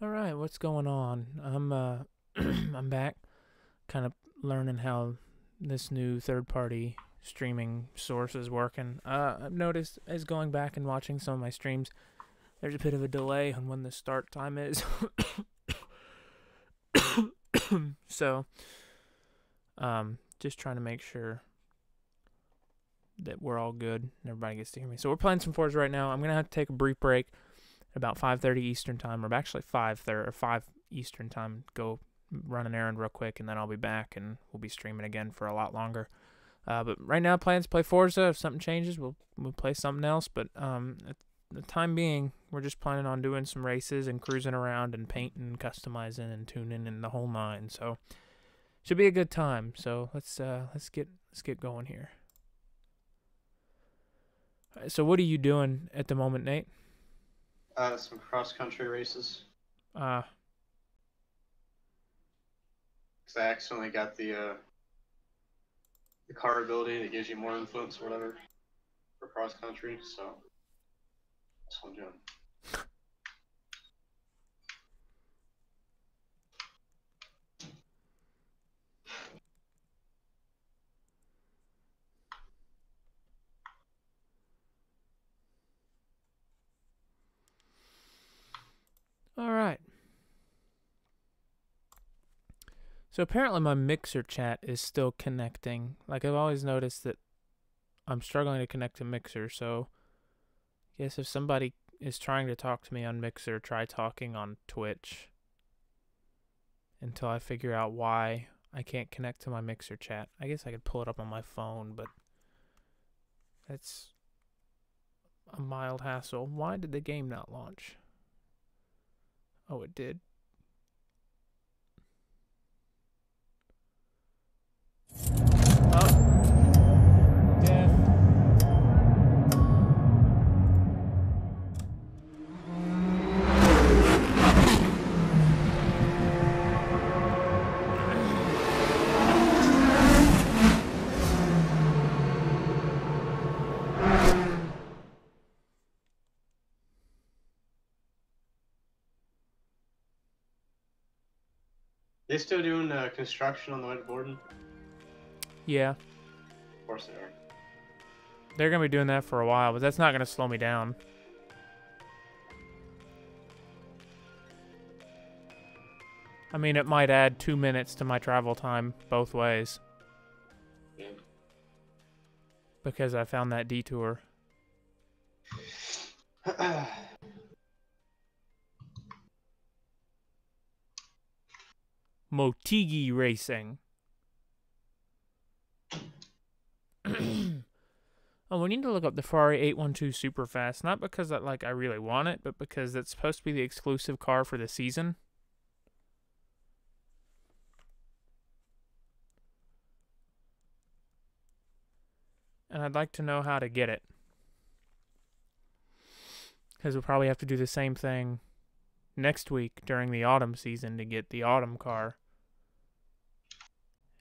All right, what's going on? I'm back, kind of learning how this new third-party streaming source is working. I've noticed as going back and watching some of my streams, there's a bit of a delay on when the start time is. So, just trying to make sure that we're all good and everybody gets to hear me. So we're playing some Forza right now. I'm gonna have to take a brief break at about 5:30 Eastern time, or actually 5:30 or 5 Eastern time. Go run an errand real quick, and then I'll be back, and we'll be streaming again for a lot longer. But right now, plans to play Forza. If something changes, we'll play something else. But at the time being, we're just planning on doing some races and cruising around and painting, and customizing and tuning and the whole nine. So should be a good time. So let's get going here. So what are you doing at the moment, Nate? Some cross-country races. Uh, Because I accidentally got the car ability that gives you more influence or whatever for cross-country, so that's what I'm doing. all right. So apparently my Mixer chat is still connecting. Like I've always noticed that I'm struggling to connect to Mixer, so I guess if somebody is trying to talk to me on Mixer, try talking on Twitch until I figure out why I can't connect to my Mixer chat. I guess I could pull it up on my phone, but that's a mild hassle. Why did the game not launch? Oh, it did. Oh, death. They still doing construction on the way to Borden? Yeah, Of course they are. they're going to be doing that for a while, but that's not going to slow me down. I mean, it might add 2 minutes to my travel time both ways. Yeah. Because I found that detour. Motegi Racing. Oh, we need to look up the Ferrari 812 Superfast. Not because I really want it, but because it's supposed to be the exclusive car for the season. And I'd like to know how to get it. Because we'll probably have to do the same thing next week during the autumn season to get the autumn car.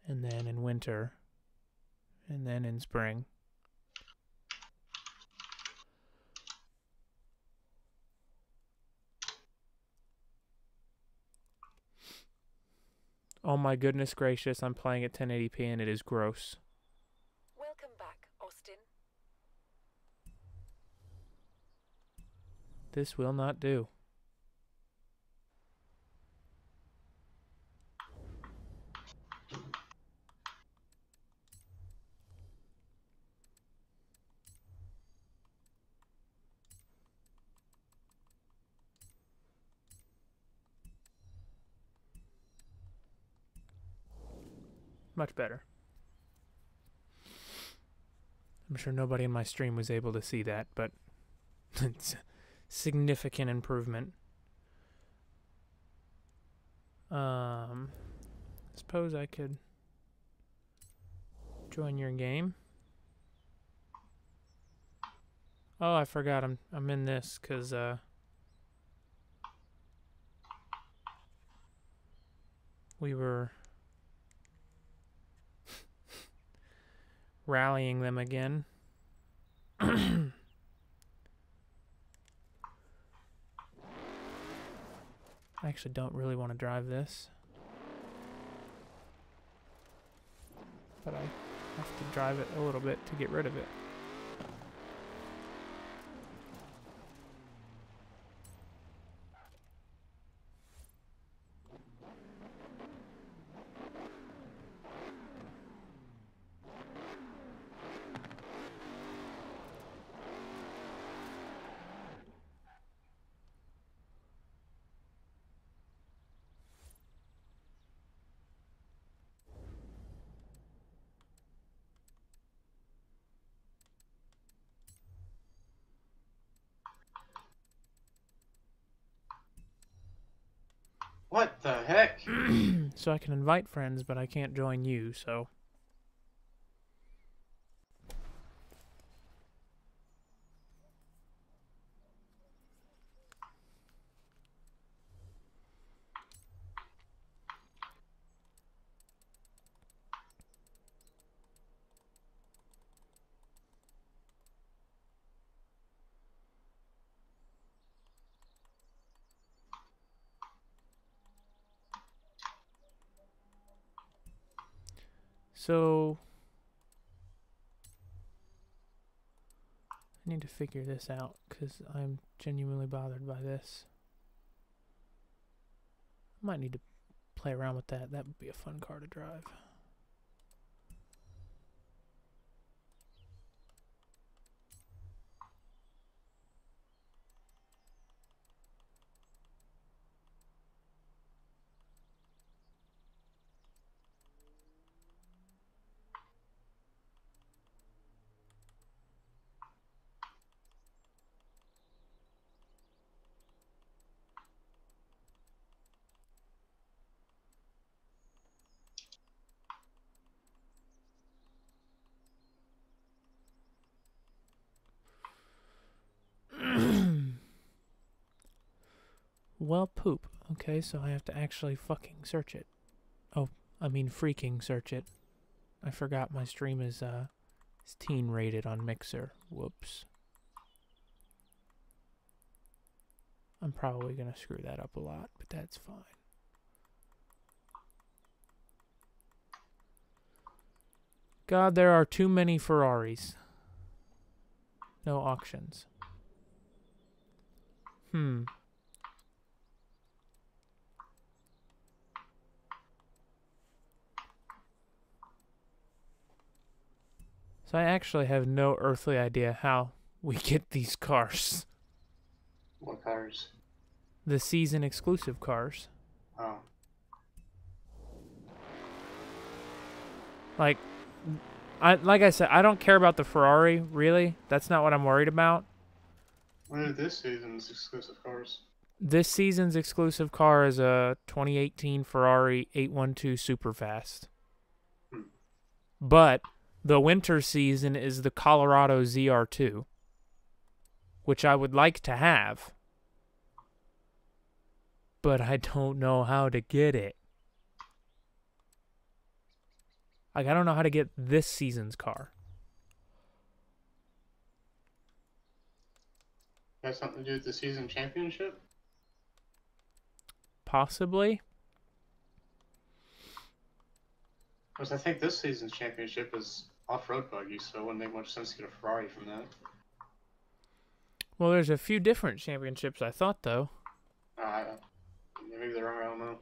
And then in winter. And then in spring. Oh my goodness gracious, I'm playing at 1080p and it is gross. Welcome back, Austin. This will not do. Much better. I'm sure nobody in my stream was able to see that, but it's a significant improvement. Suppose I could join your game. Oh, I forgot I'm in this because we were rallying them again. I actually don't really want to drive this. But I have to drive it a little bit to get rid of it. What the heck? So I can invite friends, but I can't join you, so... So... I need to figure this out, because I'm genuinely bothered by this. I might need to play around with that. That would be a fun car to drive. Well, poop. Okay, so I have to actually fucking search it. Oh, I mean freaking search it. I forgot my stream is teen rated on Mixer. Whoops. I'm probably gonna screw that up a lot, but that's fine. God, there are too many Ferraris. No auctions. So I actually have no earthly idea how we get these cars. What cars? The season exclusive cars. Oh. Like I said, I don't care about the Ferrari, really. That's not what I'm worried about. What are this season's exclusive cars? This season's exclusive car is a 2018 Ferrari 812 Superfast. But the winter season is the Colorado ZR2, which I would like to have, but I don't know how to get it. Like, I don't know how to get this season's car. Has something to do with the season championship? Possibly. Because I think this season's championship is off-road buggy, so it wouldn't make much sense to get a Ferrari from that. Well, there's a few different championships, I thought, though. Maybe they're wrong, I don't know.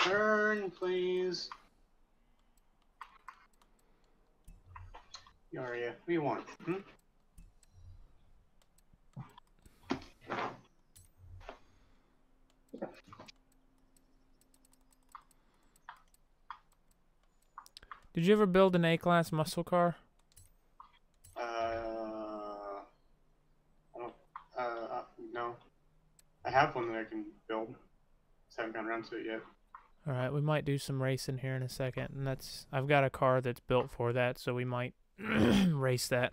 Turn, please. Yaria, what do you want? Did you ever build an A-class muscle car? No. I have one that I can build. Just haven't gotten around to it yet. Alright, we might do some racing here in a second, and I've got a car that's built for that, so we might race that.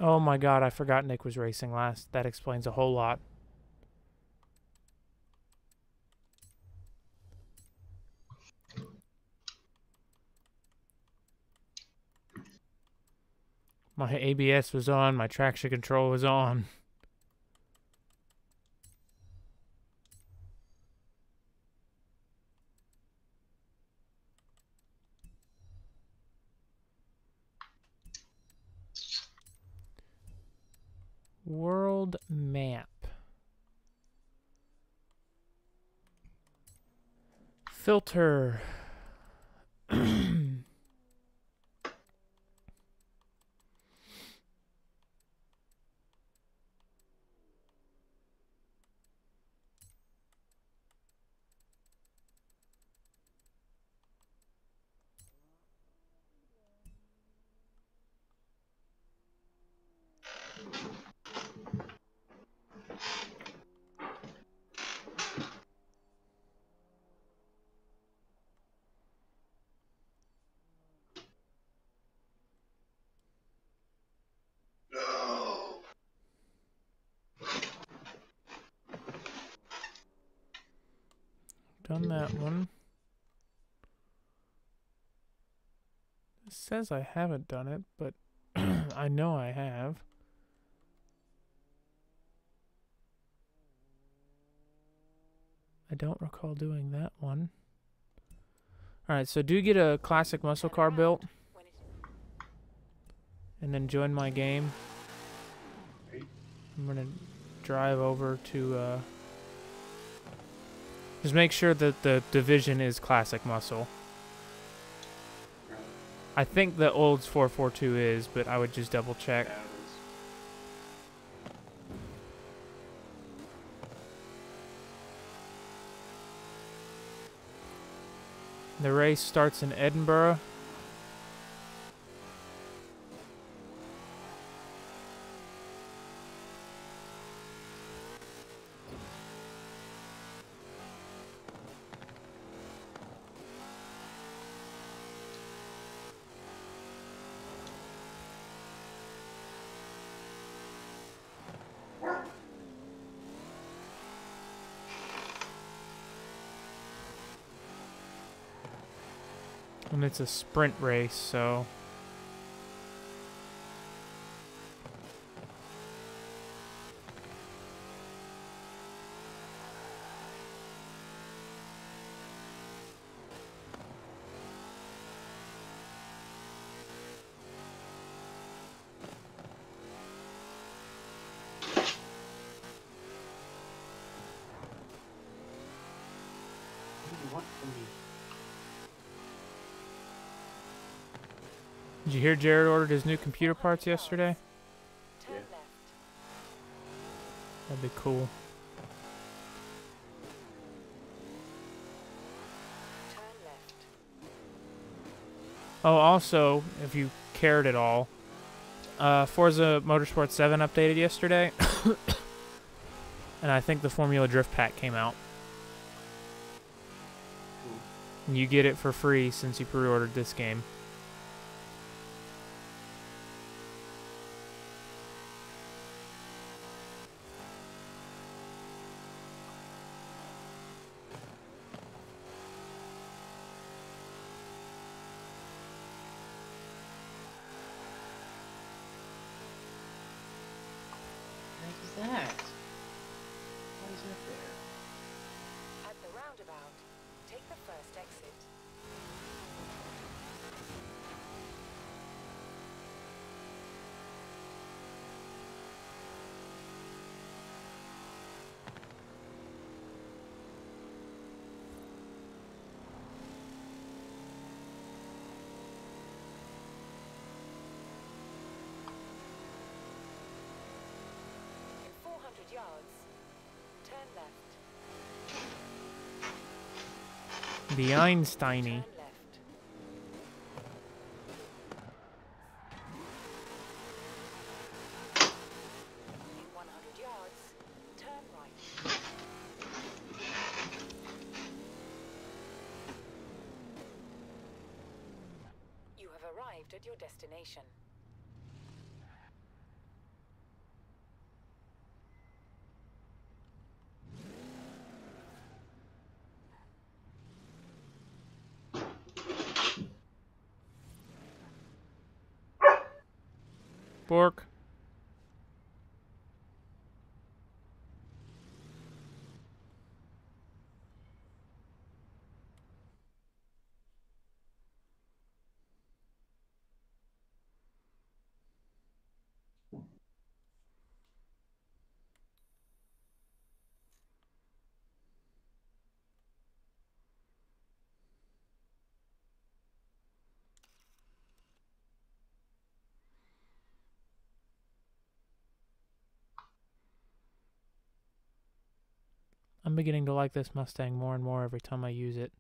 Oh my god, I forgot Nick was racing last. That explains a whole lot. My ABS was on, my traction control was on. World map. Filter. No. Done that one. It says I haven't done it, but I know I have. I don't recall doing that one. Alright, so do get a classic muscle car built. And then join my game. I'm gonna drive over to, just make sure that the division is classic muscle. I think the Olds 442 is, but I would just double check. Yeah, it is. The race starts in Edinburgh. And it's a sprint race, so... What do you want from me? Did you hear Jared ordered his new computer parts yesterday? Turn Yeah. left. That'd be cool. Turn left. Oh, also, if you cared at all, Forza Motorsport 7 updated yesterday. And I think the Formula Drift Pack came out. Cool. And you get it for free since you pre-ordered this game. What is that? Why is that there? At the roundabout, take the first exit. In 400 yards, turn left. The Einsteiny. Turn left. In 100 yards, turn right. You have arrived at your destination. Bork. I'm beginning to like this Mustang more and more every time I use it.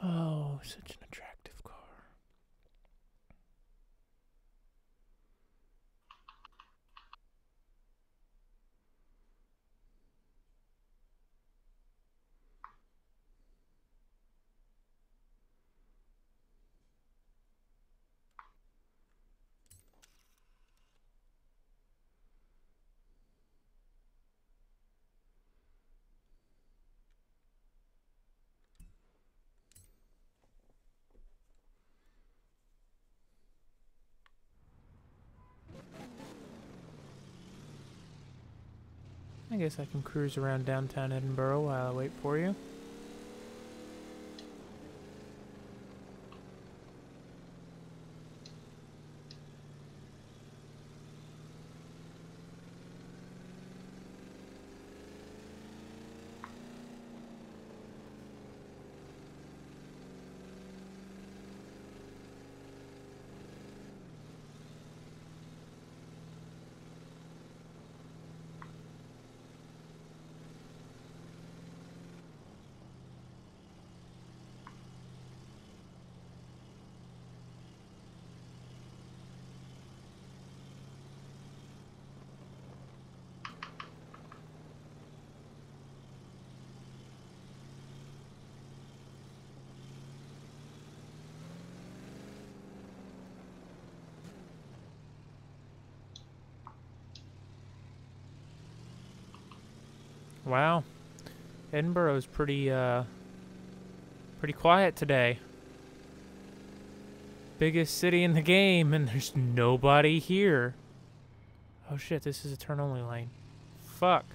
Oh, such an attractive car. I guess I can cruise around downtown Edinburgh while I wait for you. Wow. Edinburgh is pretty quiet today. Biggest city in the game, and there's nobody here. Oh shit, this is a turn-only lane. Fuck.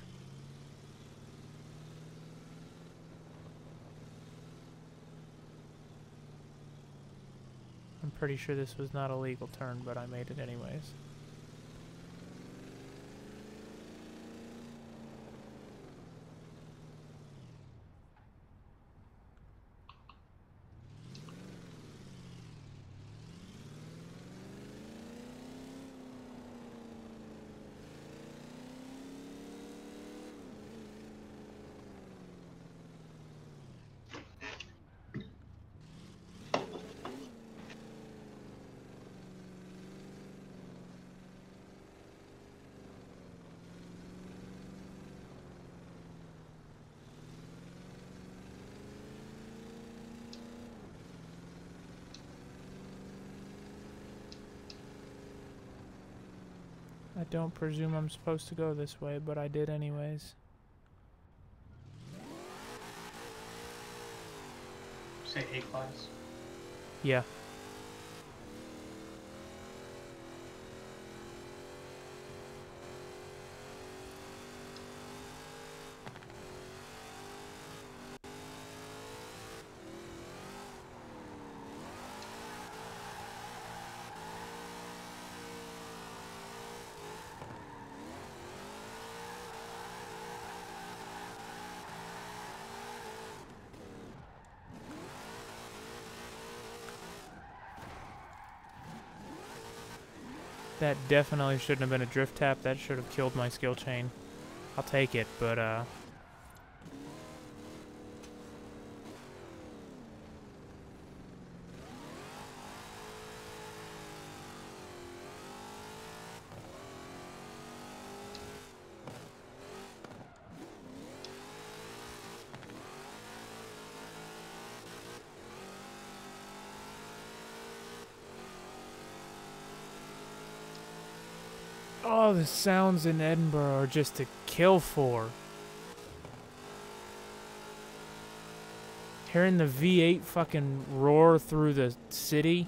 I'm pretty sure this was not a legal turn, but I made it anyways. don't presume I'm supposed to go this way, but I did anyways. Say A-class. Yeah. That definitely shouldn't have been a drift tap. That should have killed my skill chain. I'll take it, but oh, the sounds in Edinburgh are just to kill for. Hearing the V8 fucking roar through the city.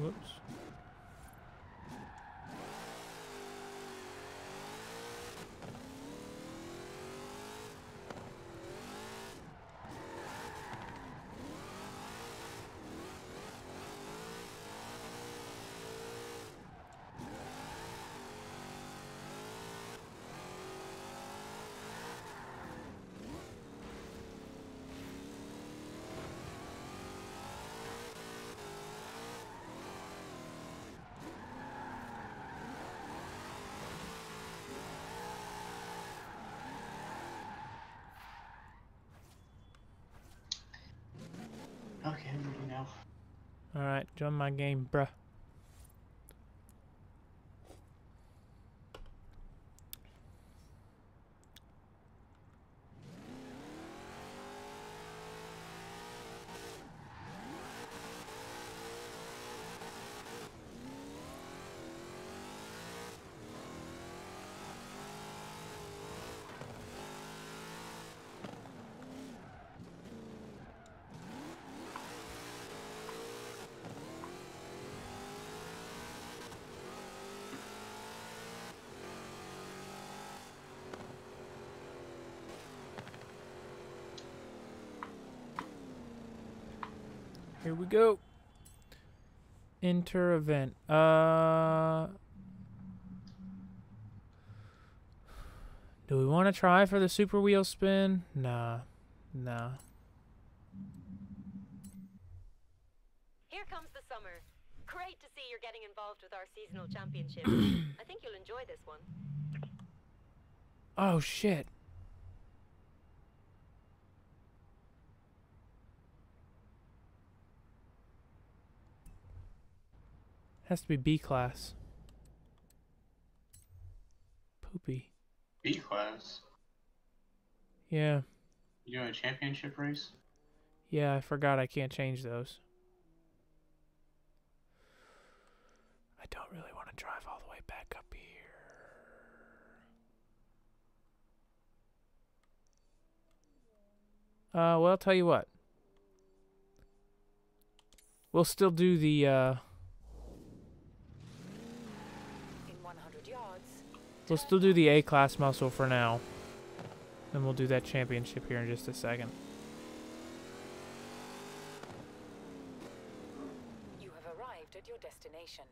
Whoops. Okay, I'm ready now. Alright, join my game, bruh. Here we go. Enter event. Do we want to try for the super wheel spin? Nah. Nah. Here comes the summer. Great to see you're getting involved with our seasonal championship. I think you'll enjoy this one. Oh, shit. Has to be B class. Poopy. B-class? Yeah. You doing a championship race? Yeah, I forgot I can't change those. I don't really want to drive all the way back up here. Well, I'll tell you what. We'll still do the, In 100 yards. we'll still do the A-class muscle for now. Then we'll do that championship here in just a second. You have arrived at your destination.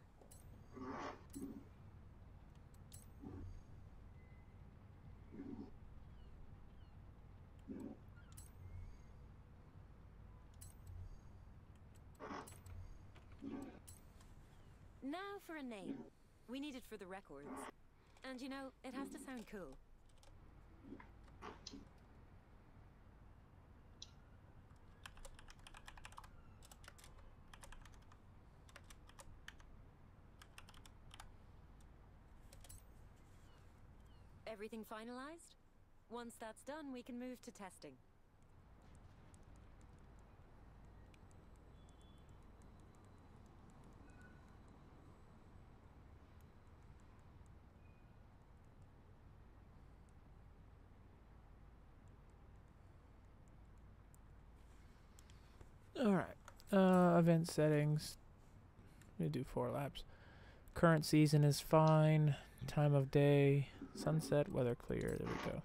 Now for a name. We need it for the records. And you know, it has to sound cool. Everything finalized? Once that's done, we can move to testing. Alright. Event settings. We do 4 laps. Current season is fine. Time of day. Sunset. Weather clear. There we go.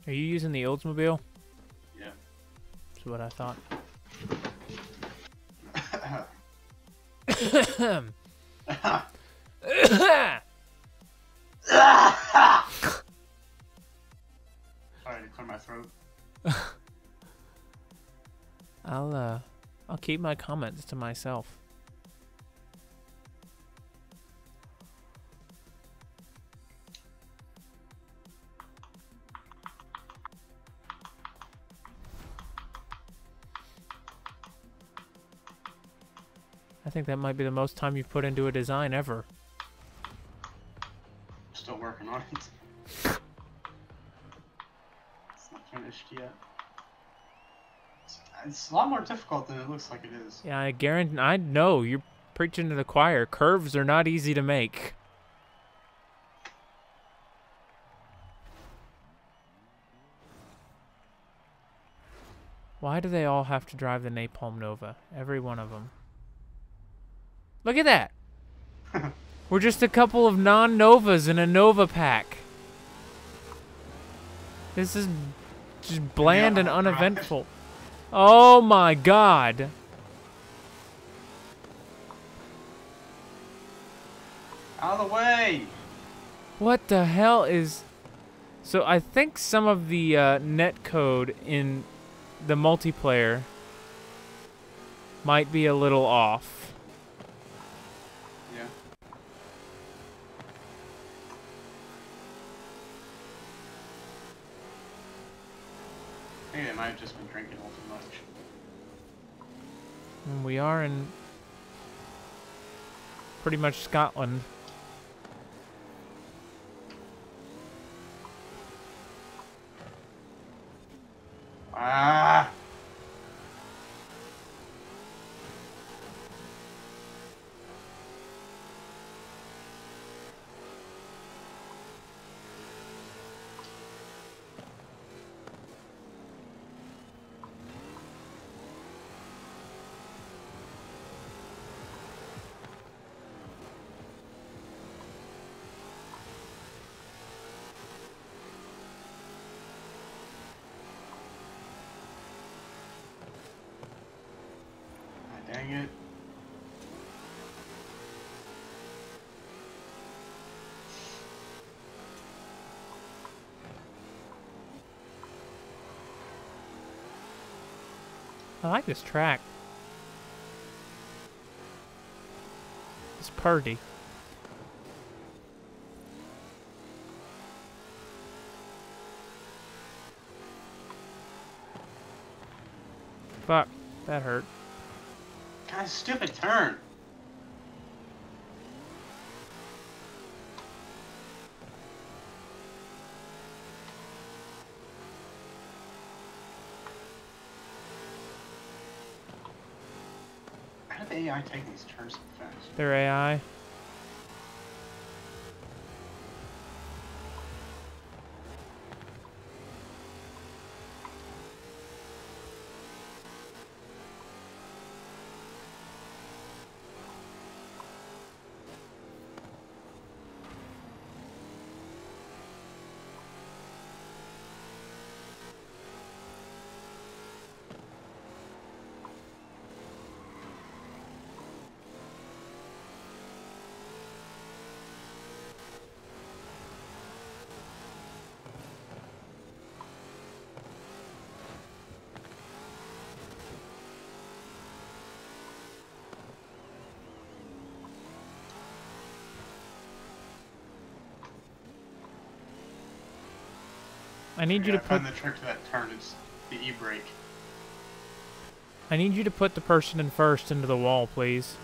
Are you using the Oldsmobile? Yeah. That's what I thought. Sorry to clear my throat. I'll keep my comments to myself. I think that might be the most time you've put into a design ever. Still working on it. It's not finished yet. It's a lot more difficult than it looks like it is. Yeah, I guarantee. I know you're preaching to the choir. Curves are not easy to make. Why do they all have to drive the Napalm Nova? Every one of them. Look at that. We're just a couple of non-Novas in a Nova pack. This is just bland and uneventful. Oh my god. Out of the way! What the hell is... So I think some of the net code in the multiplayer might be a little off. Yeah. I think they might have just been drinking all too much. And we are in pretty much Scotland. Ah! Dang it. I like this track. It's purdy. Fuck, that hurt. God, stupid turn. How did the AI take these turns so fast? Their AI. I need you to I put. found the trick to that turn. It's the e-brake. I need you to put the person in first into the wall, please.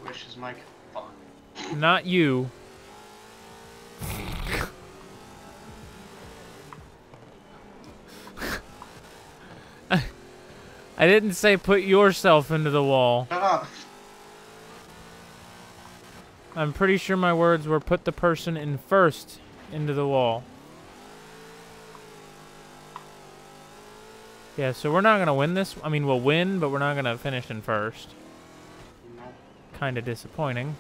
Okay. Wishes, Mike. Fuck. Not you. I didn't say put yourself into the wall. Shut up. I'm pretty sure my words were put the person in first into the wall. Yeah, so we're not going to win this. I mean, we'll win, but we're not going to finish in first. No. Kind of disappointing.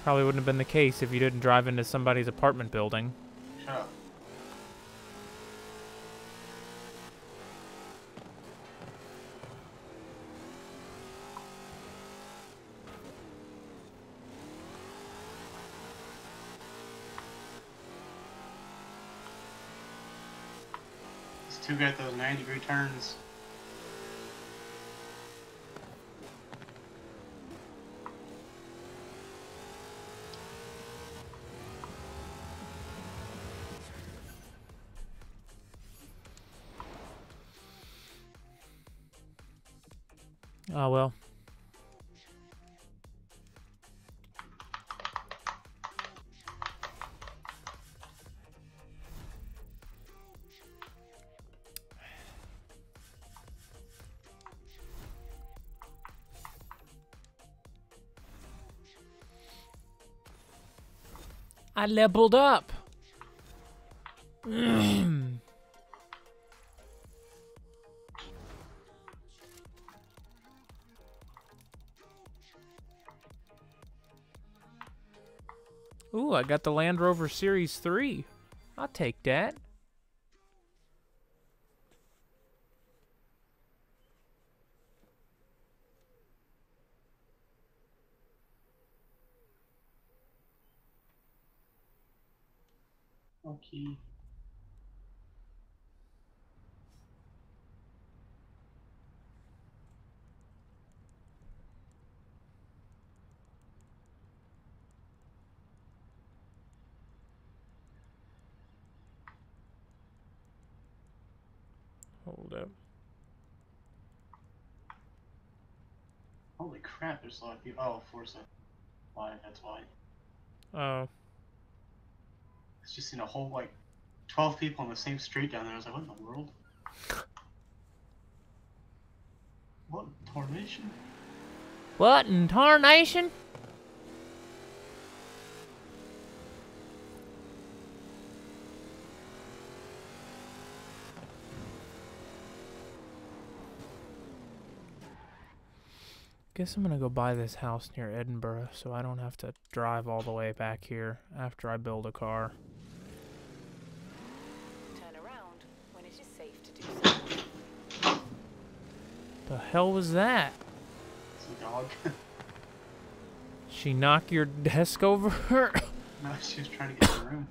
Probably wouldn't have been the case if you didn't drive into somebody's apartment building. Shut up. It's too good at those 90-degree turns. Oh, well. I leveled up. Ooh, I got the Land Rover Series 3. I'll take that. Okay. Hold up. Holy crap, there's a lot of people. Oh, Forza. Why? That's why. Oh. It's just in a whole, like, 12 people on the same street down there. I was like, what in the world? What in tarnation? What in tarnation? Guess I'm gonna go buy this house near Edinburgh so I don't have to drive all the way back here after I build a car. Turn around when it is safe to do so. The hell was that? It's a dog. She knock your desk over? No, she was trying to get in the room.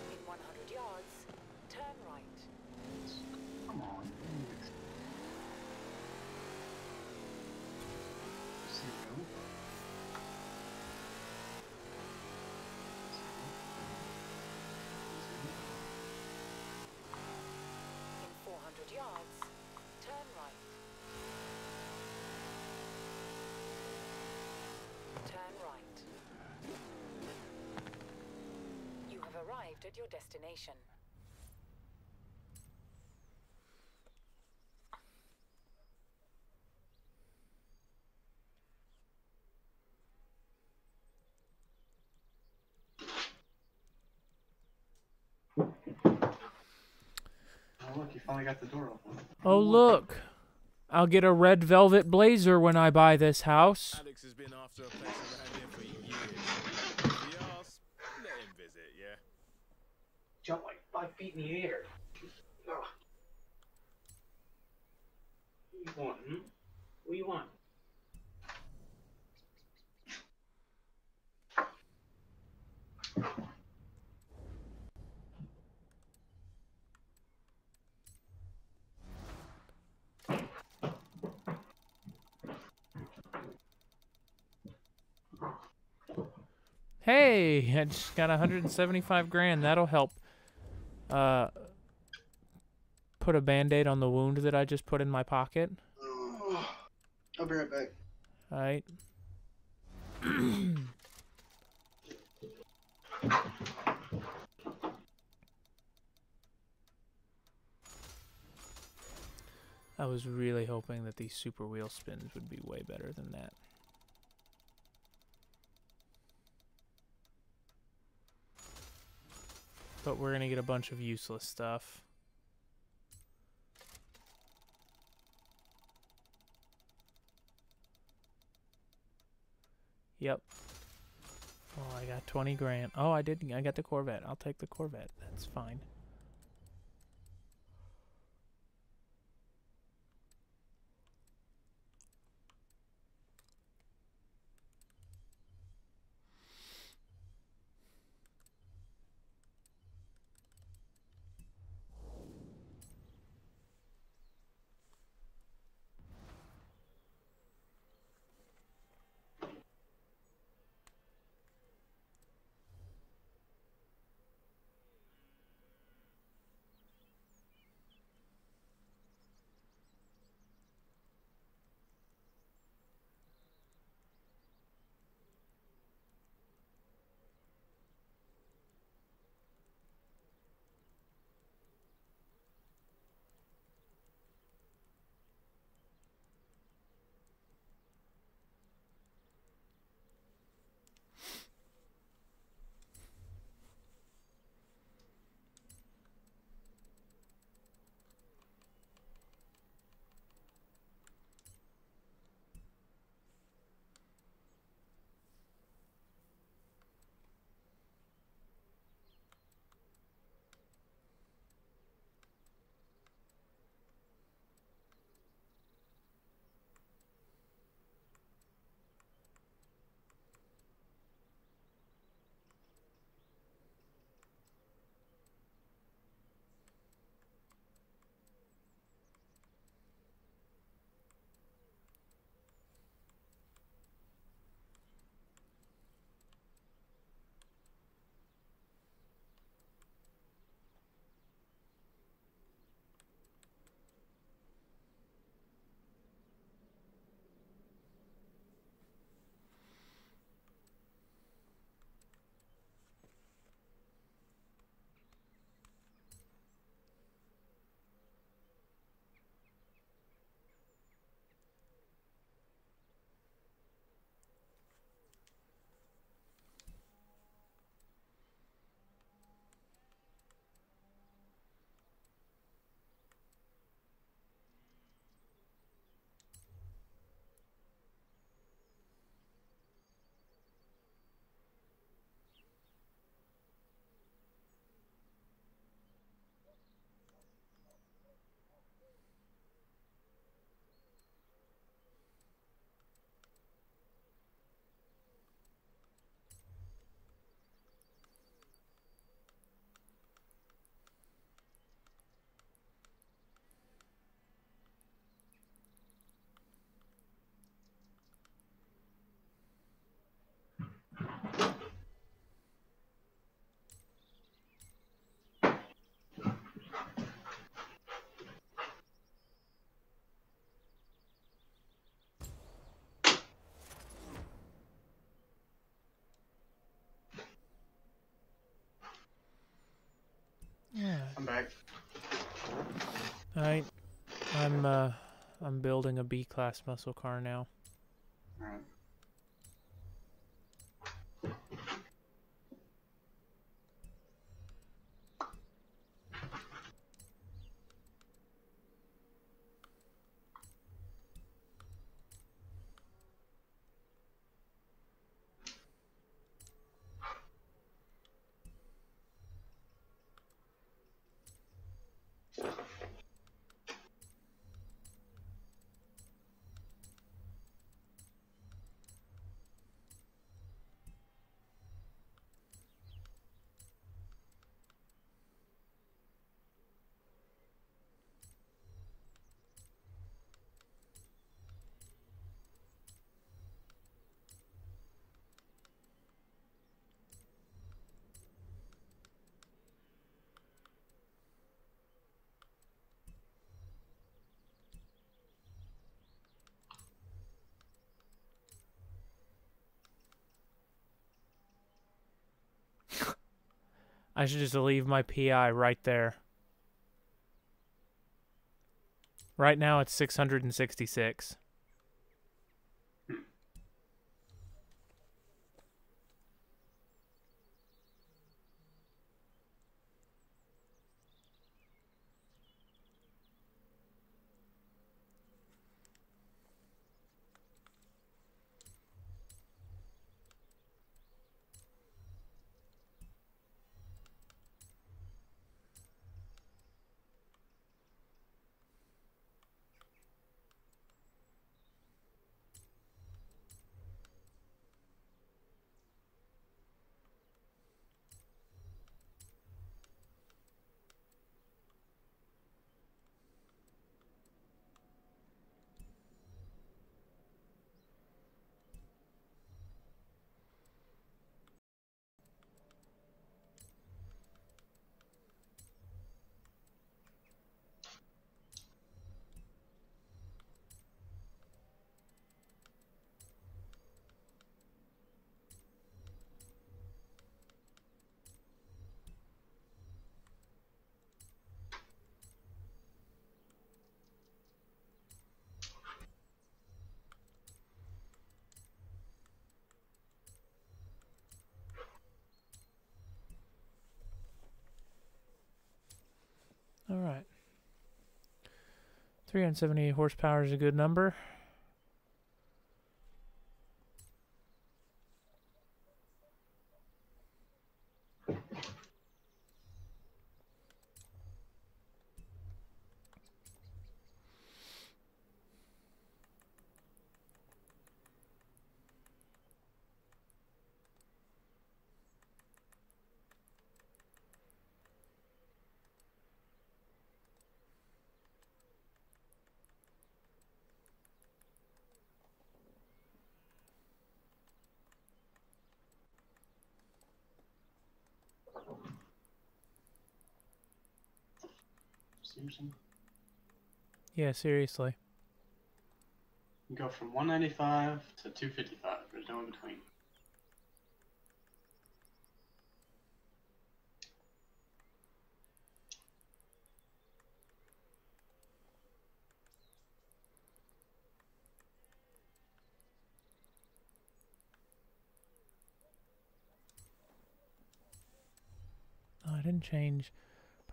In 100 yards, turn right. Come on. Zero. In 400 yards, turn right. Turn right. You have arrived at your destination. Oh, look, you finally got the door open. Oh, look. I'll get a red velvet blazer when I buy this house. Alex has been after a place around here for years. If he asks, let him visit, yeah? Jump like 5 feet in the air. Ugh. What do you want, hmm? What do you want? Hey, I just got 175 grand. That'll help put a band-aid on the wound that I just put in my pocket. I'll be right back. All right. I was really hoping that these super wheel spins would be way better than that. But we're gonna get a bunch of useless stuff. Yep. Oh, I got 20 grand. Oh, I got the Corvette. I'll take the Corvette. That's fine. Yeah. I'm back. All right. I'm building a B-class muscle car now. Alright. I should just leave my PI right there. Right now it's 666. All right. 378 horsepower is a good number. Seriously? Yeah, seriously. You go from 195 to 255. There's no in between. Oh, I didn't change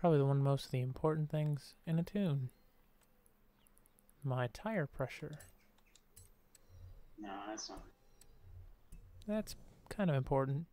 probably the one most of the important things in a tune. My tire pressure. No, that's not. That's kind of important.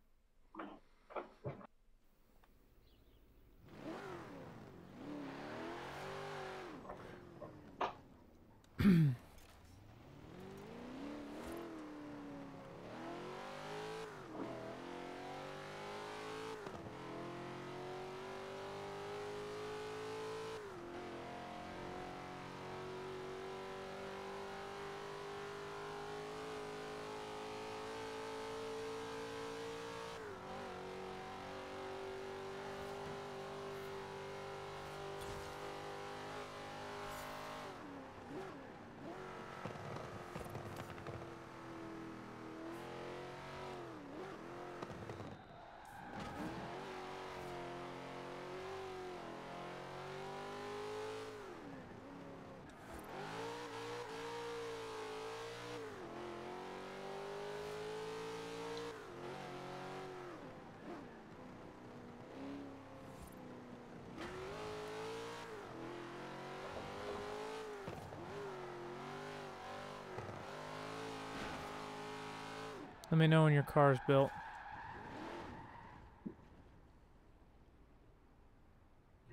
Let me know when your car's built.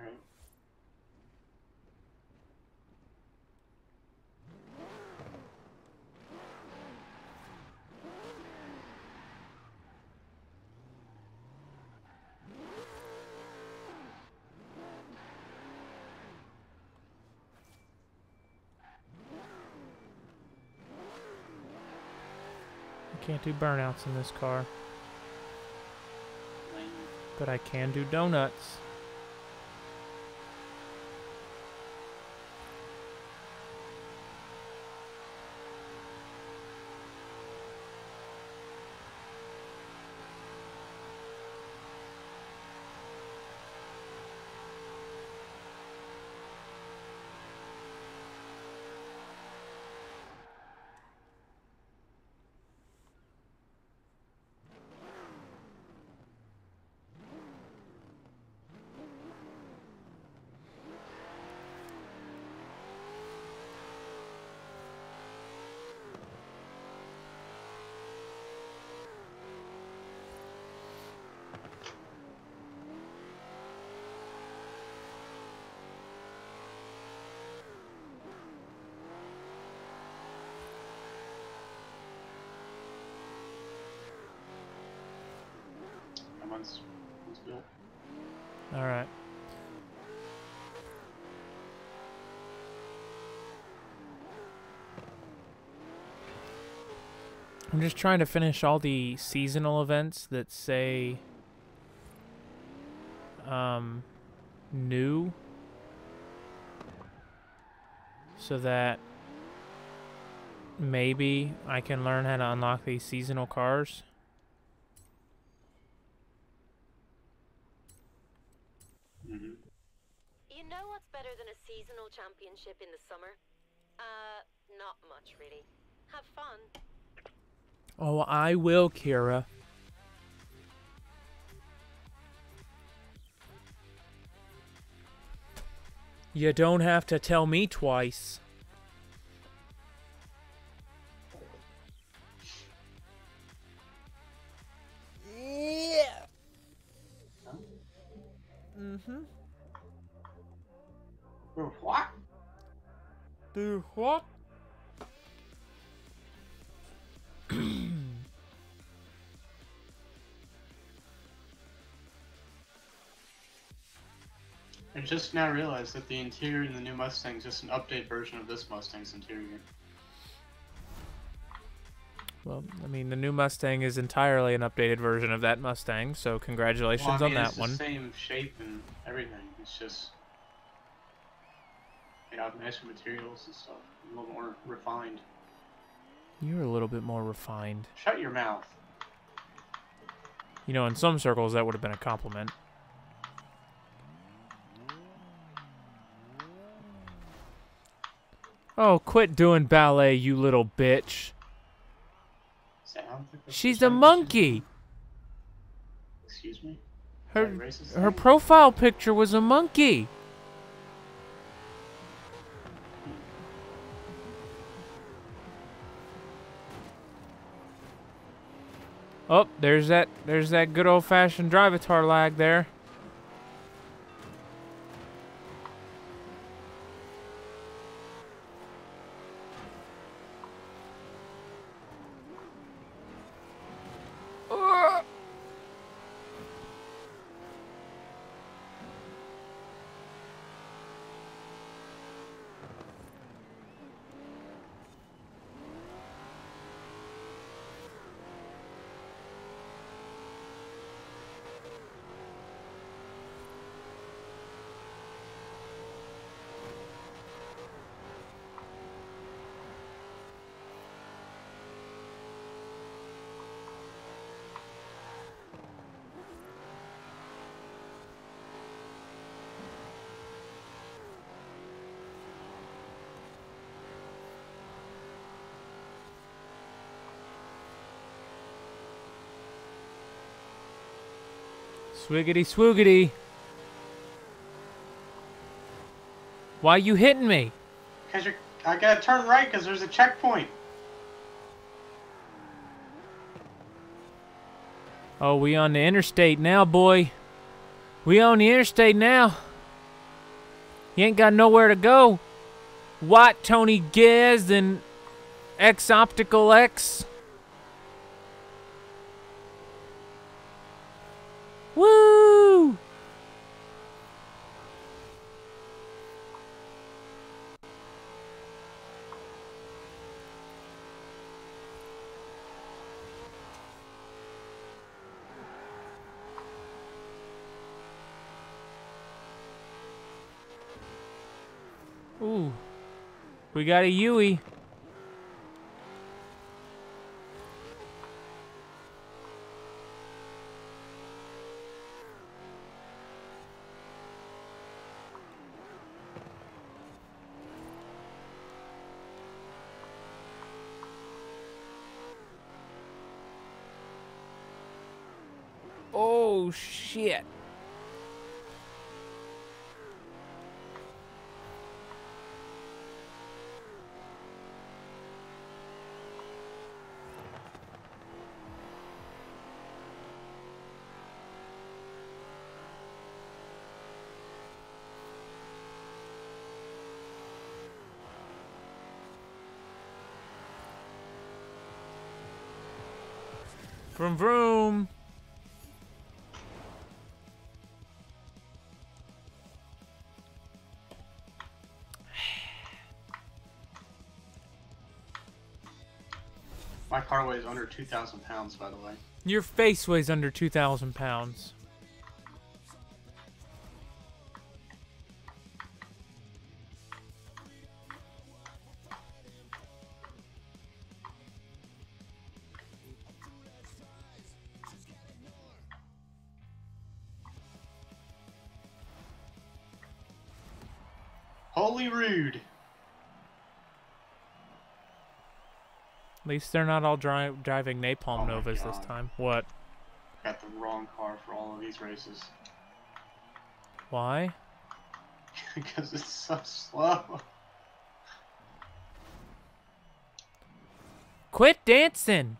Right. I can't do burnouts in this car, Lane. but I can do donuts. once it's built. All right. I'm just trying to finish all the seasonal events that say new, so that maybe I can learn how to unlock these seasonal cars. Mm-hmm. You know what's better than a seasonal championship in the summer? Not much, really. Have fun. Oh, I will, Kira. You don't have to tell me twice. Yeah. Mm-hmm. What? Do what? I just now realized that the interior in the new Mustang is just an updated version of this Mustang's interior. Well, I mean, the new Mustang is entirely an updated version of that Mustang, so congratulations Well, I mean, on it's that one. the same shape and everything. It's just made out of nicer materials and stuff. A little more refined. You're a little bit more refined. Shut your mouth. You know, in some circles, that would have been a compliment. Oh, quit doing ballet, you little bitch. She's a monkey. Excuse me? Her profile picture was a monkey. Oh, there's that good old-fashioned drivatar lag there. Swiggity swoogity. Why you hitting me? Because I gotta turn right because there's a checkpoint. Oh, we on the interstate now, boy. We on the interstate now. You ain't got nowhere to go. What, Tony Gez and X Optical X? Woo! Ooh. We got a Yui. Oh, shit. Vroom vroom. My car weighs under 2,000 pounds, by the way. Your face weighs under 2,000 pounds. Holy rude. At least they're not all driving Napalm Oh my Novas this God. time. What? Got the wrong car for all of these races. Why? Because it's so slow. Quit dancing!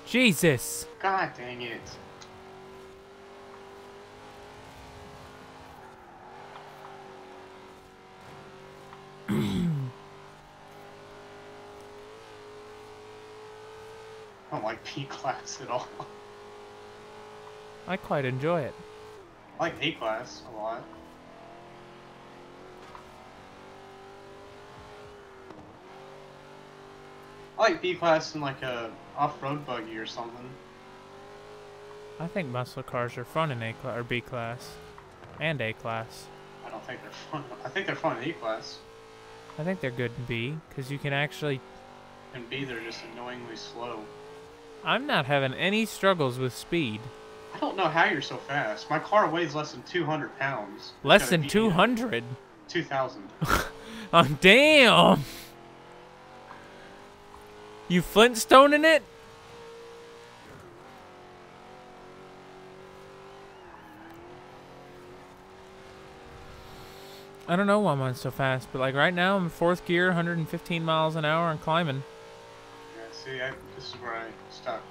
Jesus! God dang it. I don't like P-Class at all. I quite enjoy it. I like A-Class a lot. I like B-Class in like a off-road buggy or something. I think muscle cars are fun in A class or B class, and A class. I don't think they're fun. I think they're fun in A-Class. I think they're good in B because you can actually. In B, they're just annoyingly slow. I'm not having any struggles with speed. I don't know how you're so fast. My car weighs less than 200 pounds. Less than 200. 2,000. Oh damn! You Flintstoning it? I don't know why mine's so fast, but like right now I'm in 4th gear, 115 miles an hour and climbing. Yeah, see, this is where I stop.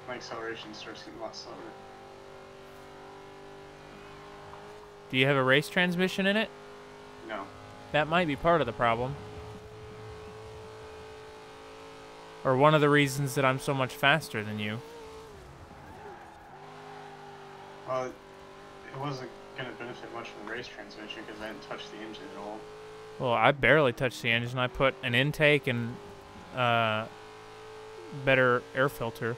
My acceleration starts getting a lot slower. Do you have a race transmission in it? No. That might be part of the problem. Or one of the reasons that I'm so much faster than you. Well, it wasn't going to benefit much from the race transmission because I didn't touch the engine at all. Well, I barely touched the engine. I put an intake and better air filter.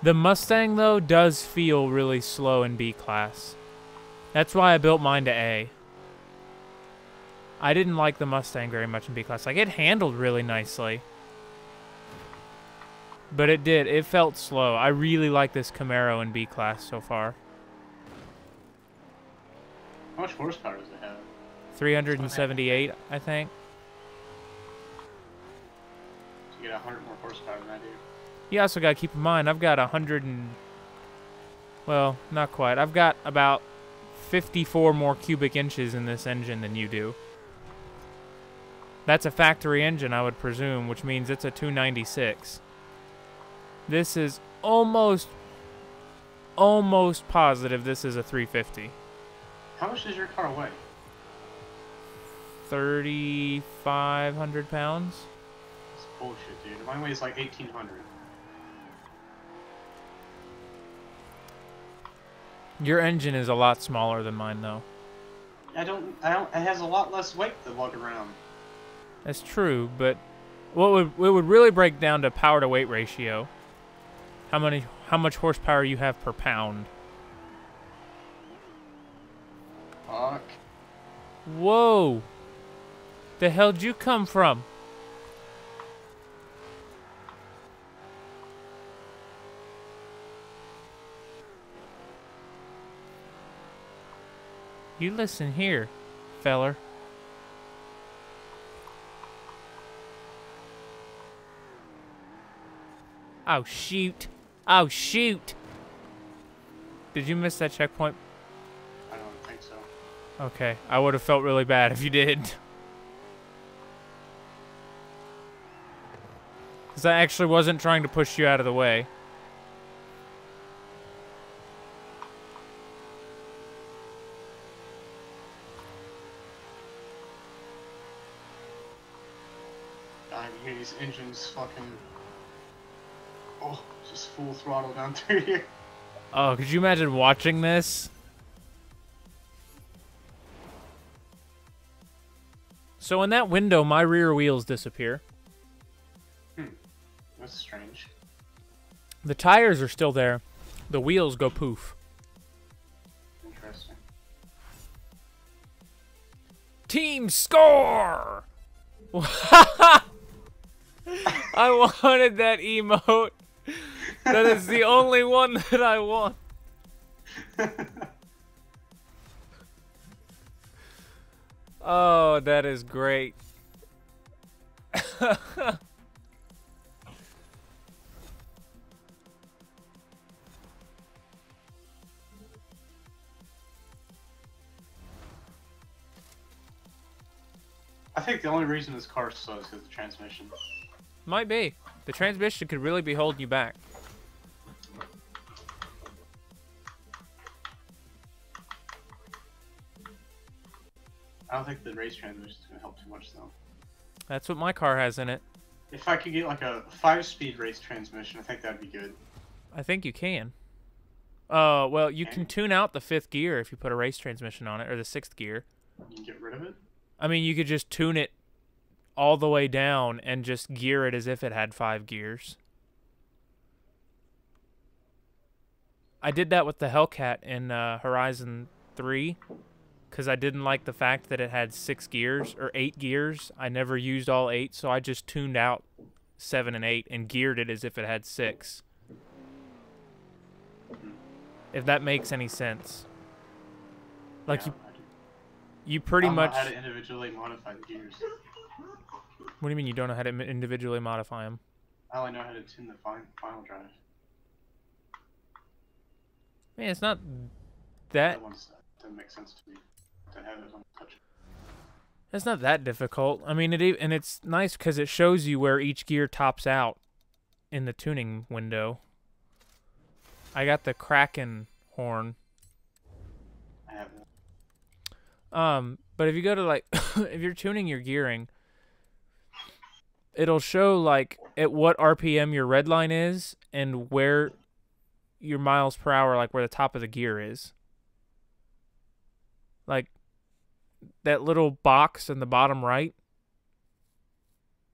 The Mustang, though, does feel really slow in B class. That's why I built mine to A. I didn't like the Mustang very much in B class. Like, it handled really nicely. But it did. It felt slow. I really like this Camaro in B class so far. How much horsepower does it have? 378, I think. So you get 100 more horsepower than I do. You also got to keep in mind, I've got 100 and... Well, not quite. I've got about 54 more cubic inches in this engine than you do. That's a factory engine, I would presume, which means it's a 296. This is almost positive this is a 350. How much does your car weigh? 3,500 pounds? That's bullshit, dude. Mine weighs like 1,800. Your engine is a lot smaller than mine, though. It has a lot less weight to lug around. That's true, but it would really break down to power to weight ratio. How much horsepower you have per pound. Fuck. Whoa! The hell'd you come from? You listen here, feller. Oh, shoot. Oh, shoot. Did you miss that checkpoint? I don't think so. Okay, I would have felt really bad if you did. Because Because I actually wasn't trying to push you out of the way. I hear these engines fucking... Oh, just full throttle down through here. Oh, could you imagine watching this? So in that window, my rear wheels disappear. That's strange. The tires are still there. The wheels go poof. Interesting. Team score! I wanted that emote. That is the only one that I want. Oh, that is great. I think the only reason this car is slow is because of the transmission. Might be. The transmission could really be holding you back. I don't think the race transmission is going to help too much, though. That's what my car has in it. If I could get like a 5-speed race transmission, I think that'd be good. I think you can. Well, you can tune out the 5th gear if you put a race transmission on it, or the 6th gear. You can get rid of it? I mean, you could just tune it all the way down and just gear it as if it had 5 gears. I did that with the Hellcat in Horizon 3 because I didn't like the fact that it had 6 gears or 8 gears. I never used all 8, so I just tuned out 7 and 8 and geared it as if it had 6. If that makes any sense. Like Yeah, you pretty much... I don't know how to individually modify the gears. What do you mean you don't know how to individually modify them? I only know how to tune the final drive. Man, it's not that... That one doesn't make sense to me. To have it on touch. It's not that difficult. I mean, and it's nice because it shows you where each gear tops out in the tuning window. I got the Kraken horn. I have that. But if you go to like, if you're tuning your gearing, it'll show like at what RPM your red line is and where your miles per hour, like where the top of the gear is. Like that little box in the bottom right,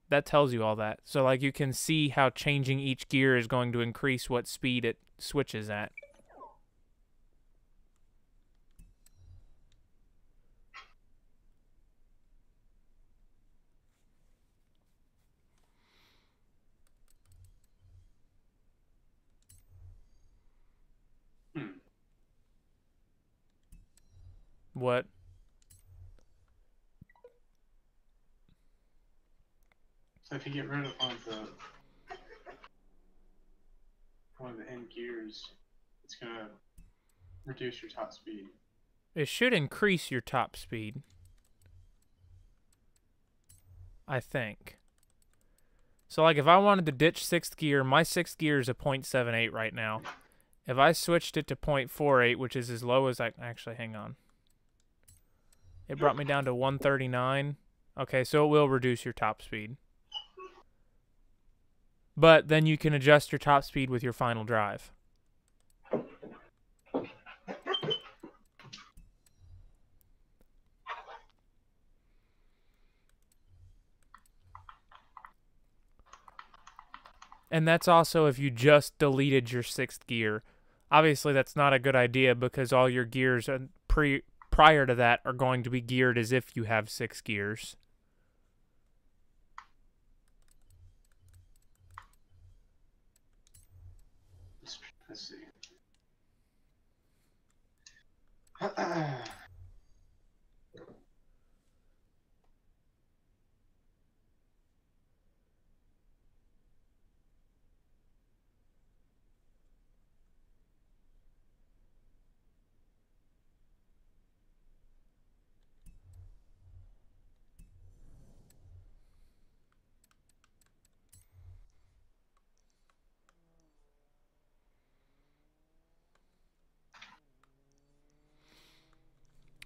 that tells you all that. So like you can see how changing each gear is going to increase what speed it switches at. What? So if you get rid of one of the end gears, it's gonna reduce your top speed. It should increase your top speed, I think. So like if I wanted to ditch 6th gear, my 6th gear is a 0.78 right now. If I switched it to 0.48, which is as low as I... Actually, hang on. It brought me down to 139. Okay, so it will reduce your top speed. But then you can adjust your top speed with your final drive. And that's also if you just deleted your 6th gear. Obviously, that's not a good idea because all your gears prior to that are going to be geared as if you have 6 gears. Let's see.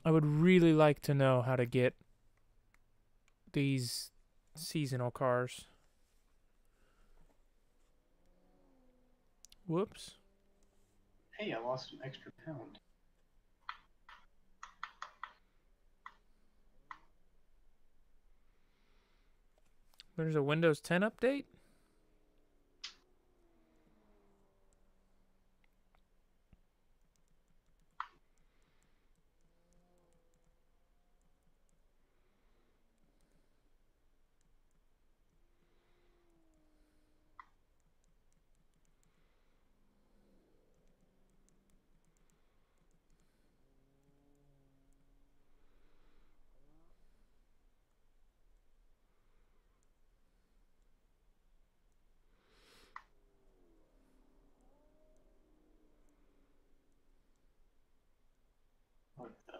I would really like to know how to get these seasonal cars. Whoops. Hey, I lost an extra pound. There's a Windows 10 update? What the?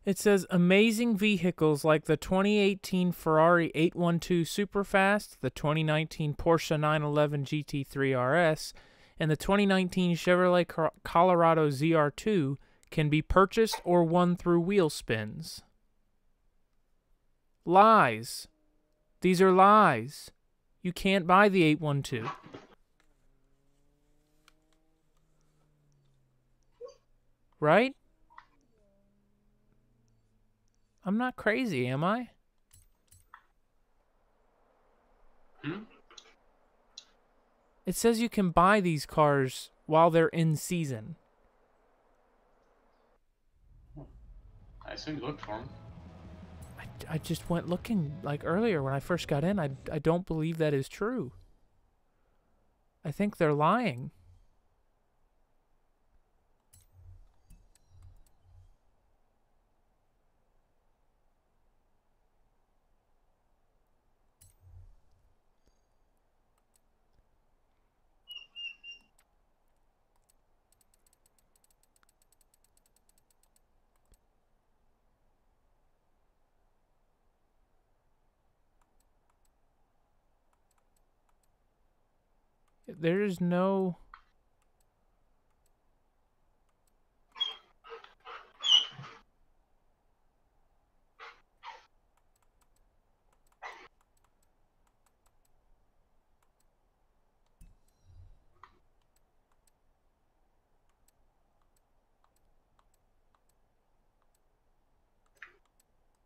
It says amazing vehicles like the 2018 Ferrari 812 Superfast, the 2019 Porsche 911 GT3 RS, and the 2019 Chevrolet Colorado ZR2 can be purchased or won through wheel spins. Lies. These are lies. You can't buy the 812. Right? I'm not crazy, am I? Hmm? It says you can buy these cars while they're in season. I assume you looked for them. I just went looking like earlier when I first got in. I don't believe that is true. I think they're lying. There is no...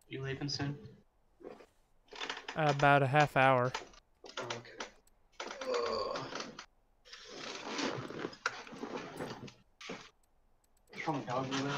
You leaving soon? About a half hour. Okay. How many dogs are there?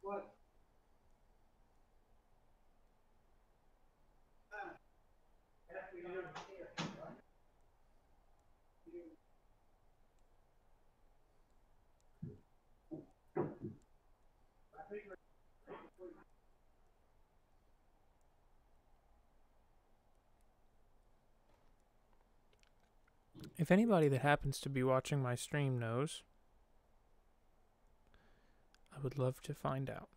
What? If anybody that happens to be watching my stream knows, I would love to find out.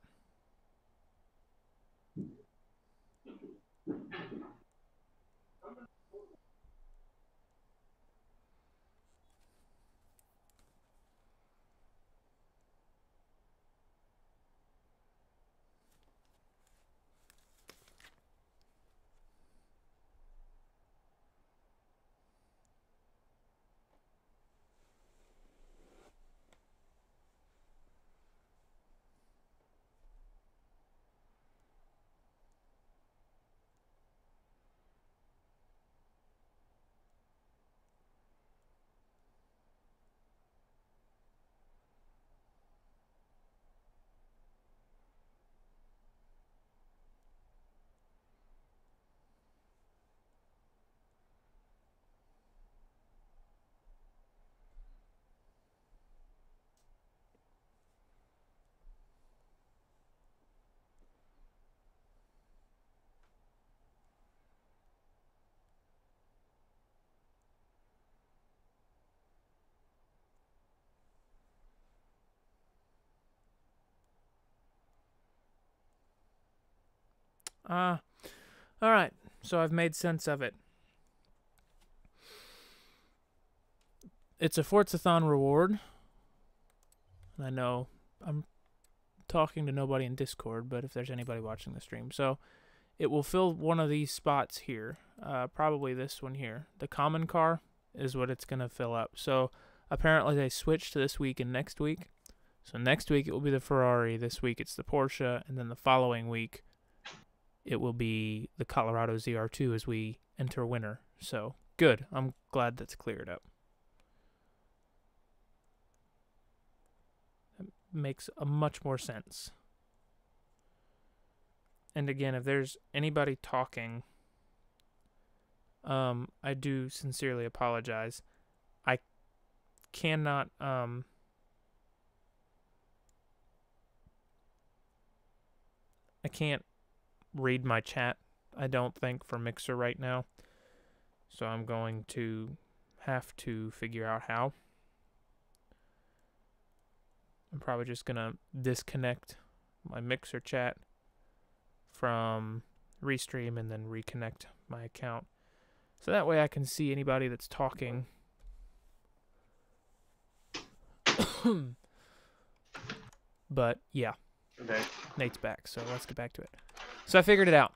Alright, so I've made sense of it. It's a Forzathon reward. And I know I'm talking to nobody in Discord, but if there's anybody watching the stream. So it will fill one of these spots here. Probably this one here. The common car is what it's going to fill up. So apparently they switched to this week and next week. So next week it will be the Ferrari. This week it's the Porsche. And then the following week it will be the Colorado ZR2 as we enter winter. So good. I'm glad that's cleared up. That makes a much more sense. And again, if there's anybody talking, I do sincerely apologize. I cannot, I can't read my chat, I don't think, for Mixer right now. So I'm going to have to figure out how. I'm probably just going to disconnect my Mixer chat from Restream and then reconnect my account. So that way I can see anybody that's talking. But yeah. Okay. Nate's back, so let's get back to it. So I figured it out.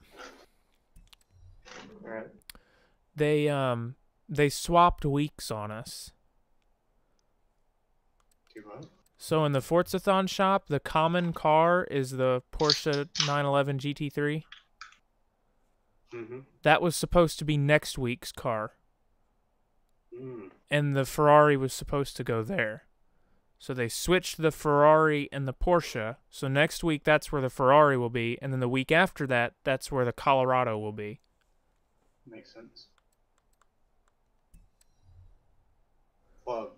Alright. They swapped weeks on us. Do what? So in the Forzathon shop, the common car is the Porsche 911 GT3. Mm-hmm. That was supposed to be next week's car. Mm. And the Ferrari was supposed to go there. So they switched the Ferrari and the Porsche. So next week, that's where the Ferrari will be. And then the week after that, that's where the Colorado will be. Makes sense. Club.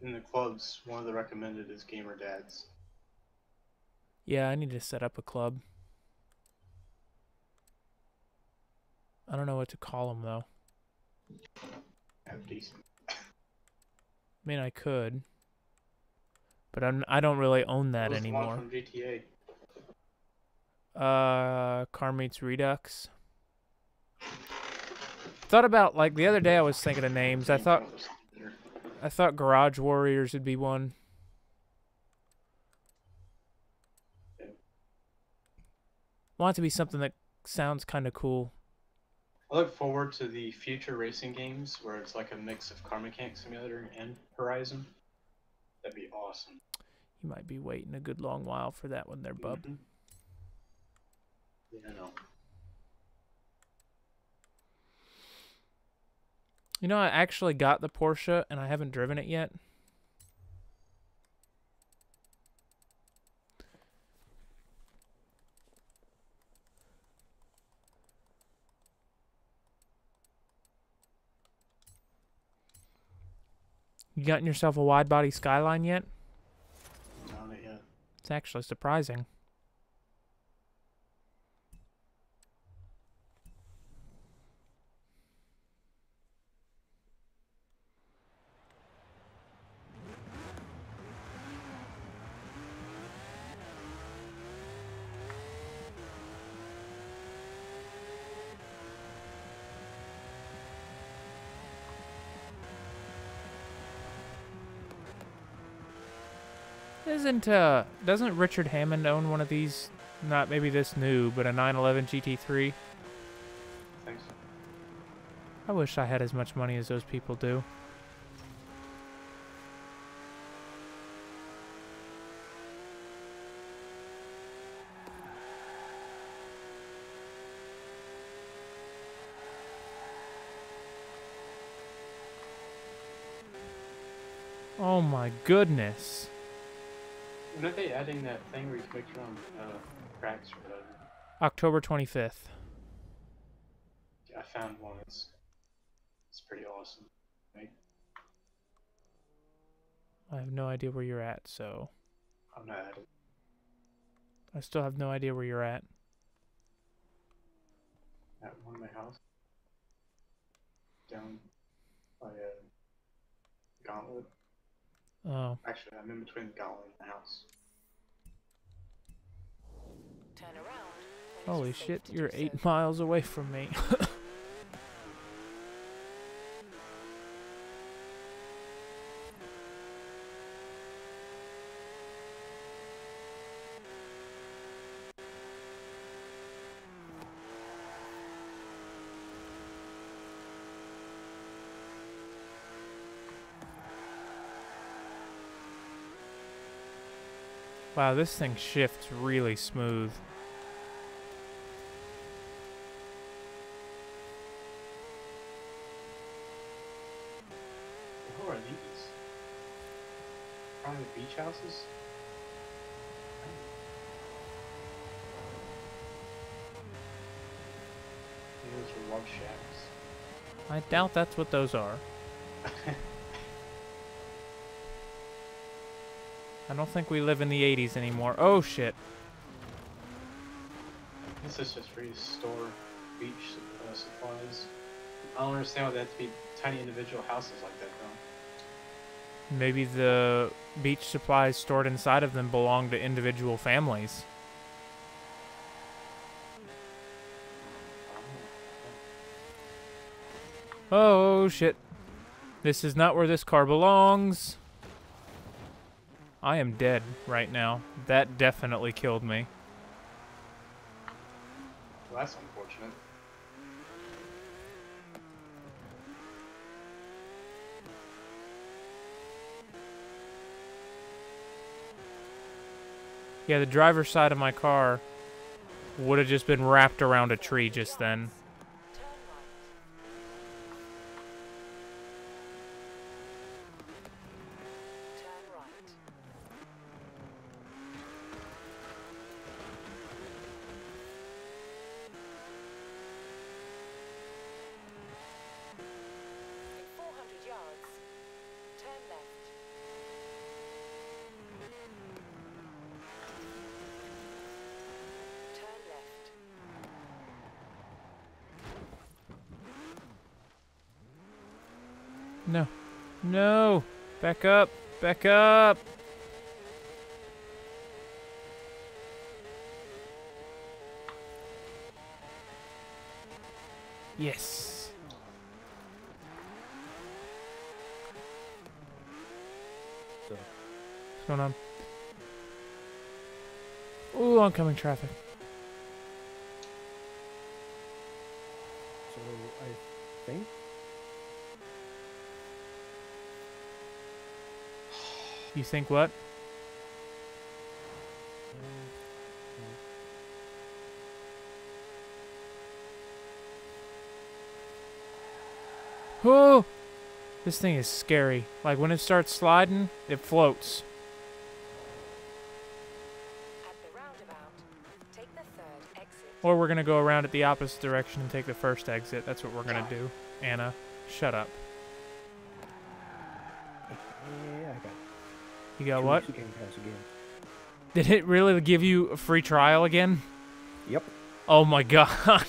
In the clubs, one of the recommended is Gamer Dads. Yeah, I need to set up a club. I don't know what to call them, though. Have decent. I mean, I could. But I don't really own that What was the anymore. one from GTA? Car Meets Redux. Thought about, like, the other day I was thinking of names. I thought Garage Warriors would be one. Want it to be something that sounds kind of cool. I look forward to the future racing games where it's like a mix of Car Mechanic Simulator and Horizon. That'd be awesome. You might be waiting a good long while for that one there, bub. Mm-hmm. Yeah, I know. You know, I actually got the Porsche, and I haven't driven it yet. You gotten yourself a wide-body Skyline yet? Not yet. It's actually surprising. Doesn't Richard Hammond own one of these? Not maybe this new, but a 911 GT3. Thanks. I wish I had as much money as those people do. Oh my goodness. When are they adding that thing where you can make your own tracks or whatever? October 25th. Yeah, I found one. It's pretty awesome. Right? I have no idea where you're at, so I'm not at it. I still have no idea where you're at. At one of my house. Down by Gauntlet. Oh. Actually, I'm in between the Gauntlet and the house. Turn around when Holy you're safe shit, to you're do 8 so. miles away from me. Wow, this thing shifts really smooth. Who are these? Private beach houses? Those are love shacks. I doubt that's what those are. I don't think we live in the 80s anymore. Oh shit. This is just free to store beach supplies. I don't understand why they have to be tiny individual houses like that, though. Maybe the beach supplies stored inside of them belong to individual families. Oh shit. This is not where this car belongs. I am dead right now. That definitely killed me. Well, that's unfortunate. Yeah, the driver's side of my car would have just been wrapped around a tree just then. Turn right. Turn right. In 400 yards, turn left. Turn left. No. No. Back up. Back up. Yes. So, What's going on? Ooh, oncoming traffic. so I think You think what? Oh! This thing is scary. Like, when it starts sliding, it floats. At the roundabout, take the third exit. Or we're gonna go around at the opposite direction and take the first exit. That's what we're gonna do. Anna, shut up. yeah, I got You got 2 what? weeks of Game Pass again. Did it really give you a free trial again? Yep. Oh my god.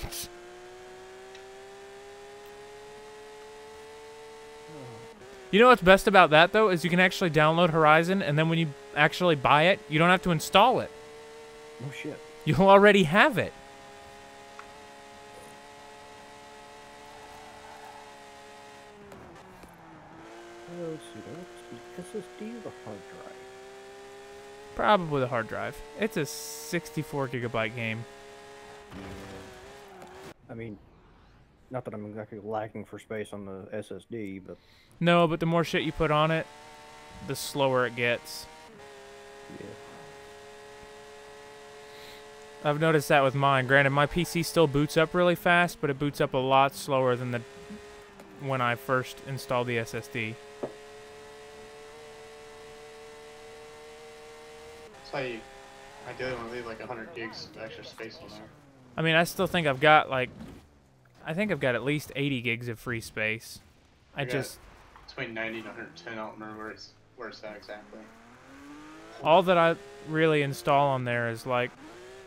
You know what's best about that, though, is you can actually download Horizon, and then when you actually buy it, you don't have to install it. No shit. You'll already have it. Let's see, that's the SSD or the hard drive? Probably the hard drive. It's a 64 gigabyte game. I mean, not that I'm exactly lacking for space on the SSD, but No, but the more shit you put on it, the slower it gets. yeah. I've noticed that with mine. Granted, my PC still boots up really fast, but it boots up a lot slower than the when I first installed the SSD. That's why you ideally want to leave like 100 gigs of extra space on there. I mean, I still think I've got like, I think I've got at least 80 gigs of free space. I got just, between 90 and 110. I don't remember where it's at exactly. all that I really install on there is like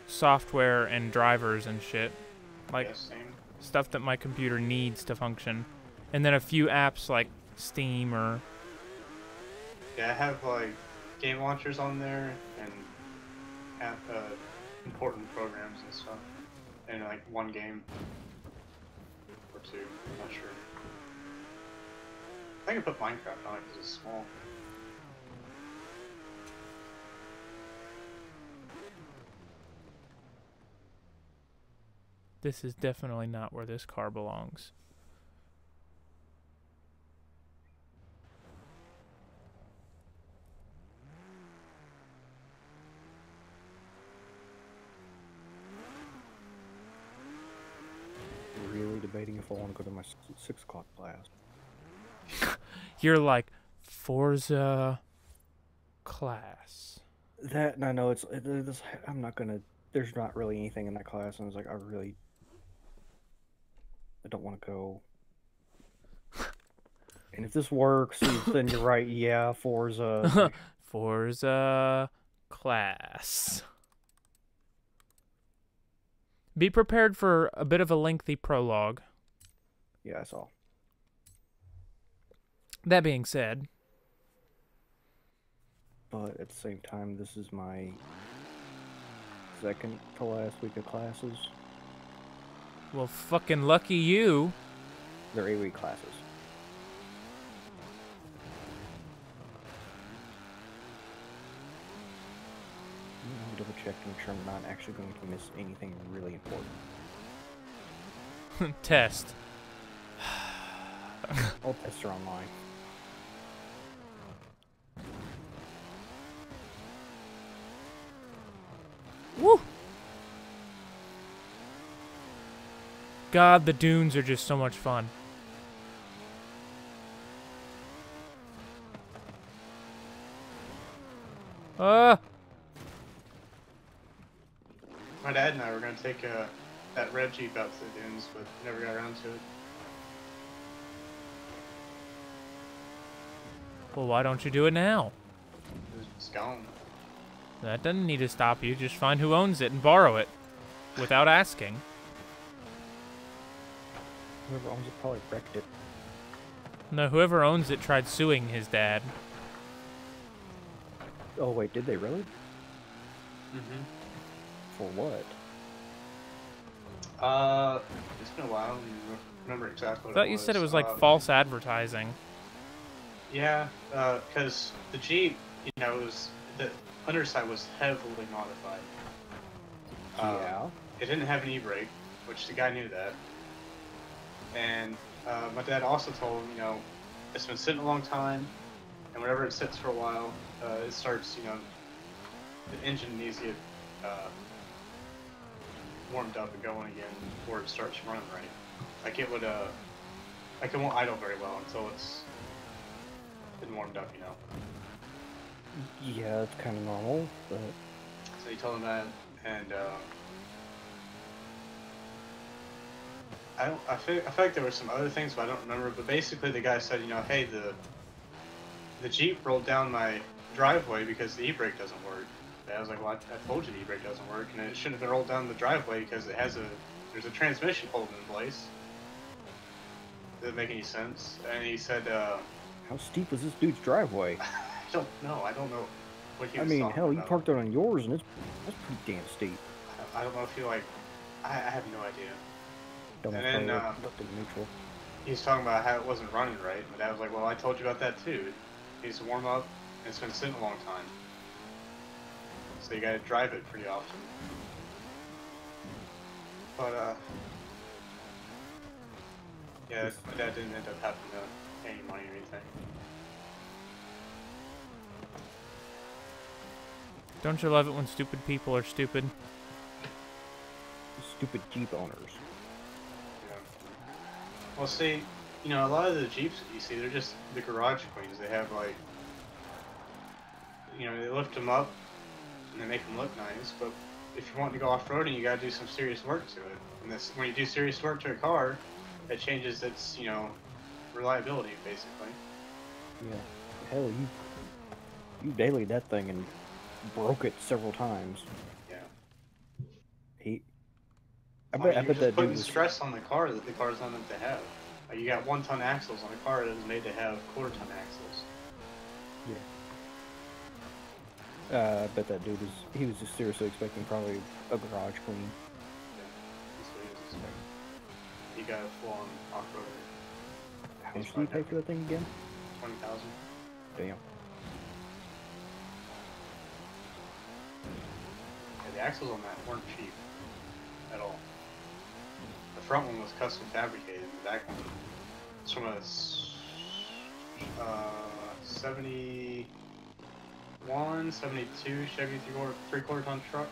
software and drivers and shit. Like Yeah, same. stuff that my computer needs to function. And then a few apps like Steam or... Yeah, I have like game launchers on there and have important programs and stuff. in like one game or two. I'm not sure. I can put Minecraft on it because it's small. This is definitely not where this car belongs. Really debating if I want to go to my 6 o'clock class. You're like, Forza class. That, and I know it's I'm not gonna. There's not really anything in that class, and I was like, I don't want to go. And if this works, then you're right. Yeah, Forza. Forza class. Be prepared for a bit of a lengthy prologue. Yeah, I saw. That being said, But at the same time, this is my second to last week of classes. well, fucking lucky you. They're 8-week classes. Let me double check to make sure I'm not actually going to miss anything really important. Test. All tests are online. Woo! God, the dunes are just so much fun. My dad and I were gonna take that red Jeep out to the dunes, but never got around to it. Well, why don't you do it now? It's gone. That doesn't need to stop you. Just find who owns it and borrow it. Without asking. Whoever owns it probably wrecked it. No, whoever owns it tried suing his dad. Oh wait, did they really? Mm-hmm. For what? It's been a while. I don't even remember exactly I what thought you said it was like false advertising. Yeah, because the Jeep, the underside was heavily modified. Yeah. It didn't have an e-brake, which the guy knew that. And my dad also told him, it's been sitting a long time, and whenever it sits for a while, it starts, the engine needs to get warmed up and going again before it starts running right. Like it would, it won't idle very well until it's been warmed up, Yeah, it's kind of normal, but... So he told him that, and I feel like there were some other things, but I don't remember. But basically, the guy said, hey, the Jeep rolled down my driveway because the e-brake doesn't work. And I was like, well, I told you the e-brake doesn't work, and it shouldn't have been rolled down the driveway because there's a transmission holding in place. Doesn't make any sense. And he said, How steep was this dude's driveway? I don't know what he was I mean, talking hell, you about. parked it on yours, and that's pretty damn steep. I don't know if he I have no idea. Don't And have then, to look at neutral. He was talking about how it wasn't running right. My dad was like, well, I told you about that too. It needs to warm up, and it's been sitting a long time. So you gotta drive it pretty often. But, yeah, my dad didn't end up having to pay any money or anything. Don't you love it when stupid people are stupid? Stupid Jeep owners. Yeah. Well, see, a lot of the Jeeps that you see, they're just the garage queens. They have, like, they lift them up and they make them look nice, but if you want to go off-roading, you gotta do some serious work to it. And when you do serious work to a car, it changes its, reliability, basically. Yeah. Hell, you dailied that thing and broke it several times. Yeah. I bet You're that dude putting was... stress on the car that the car's not meant to have. Like, you got 1-ton axles on a car that was made to have quarter-ton axles. Yeah. I bet that dude was... He was just seriously expecting probably a garage queen. So you got a full-on off-roader. How much do you pay for the thing again? 20,000. Damn. Yeah, the axles on that weren't cheap at all. The front one was custom fabricated. The back one was from a 71, 72 Chevy three-quarter ton truck.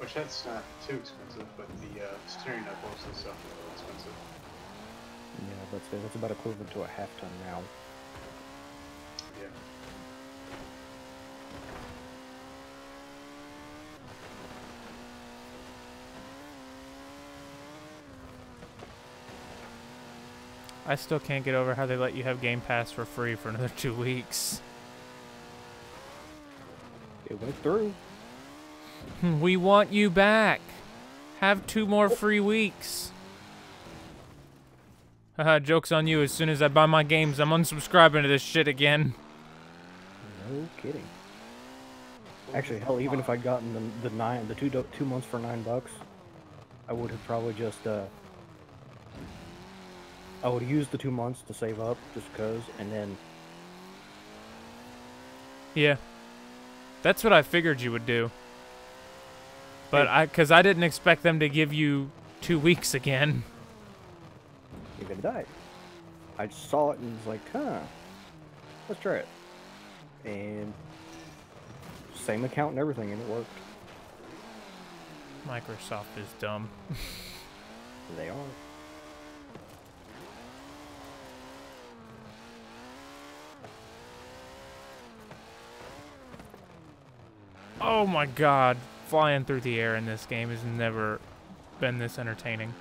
Which that's not too expensive, but the steering knuckles and stuff are a little expensive. Yeah, that's about equivalent to a half ton now. Yeah. I still can't get over how they let you have Game Pass for free for another 2 weeks. It went through. We want you back. Have 2 more free weeks. Haha, joke's on you. As soon as I buy my games, I'm unsubscribing to this shit again. No kidding. Actually, hell, even if I'd gotten the 2 months for $9, I would have probably just I would use the 2 months to save up just because, and then Yeah. That's what I figured you would do. But because I didn't expect them to give you 2 weeks again. you're gonna die. I just saw it and was like, huh, let's try it. And same account and everything, and it worked. Microsoft is dumb. They are. Oh my god. Flying through the air in this game has never been this entertaining.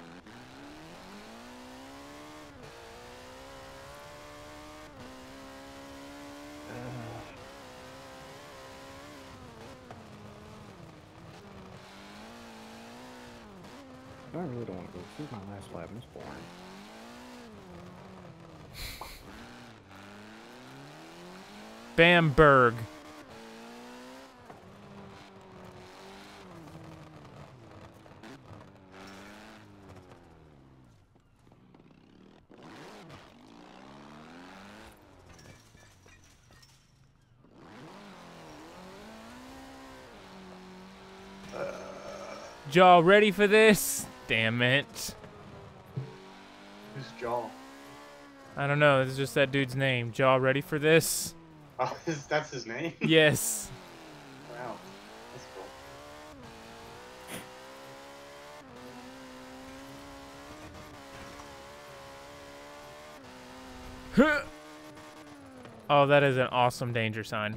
I really don't want to go. This is my last lap, and it's boring. Bamberg. Y'all ready for this? Damn it. Who's Jaw? I don't know. It's just that dude's name. Y'all ready for this? Oh, that's his name? Yes. Wow. That's cool. Oh, that is an awesome danger sign.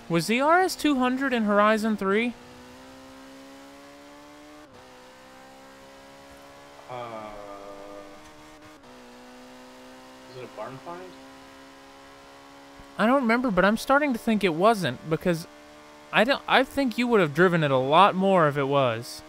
Was the RS-200 in Horizon 3? Is it a barn find? I don't remember, but I'm starting to think it wasn't because I think you would have driven it a lot more if it was.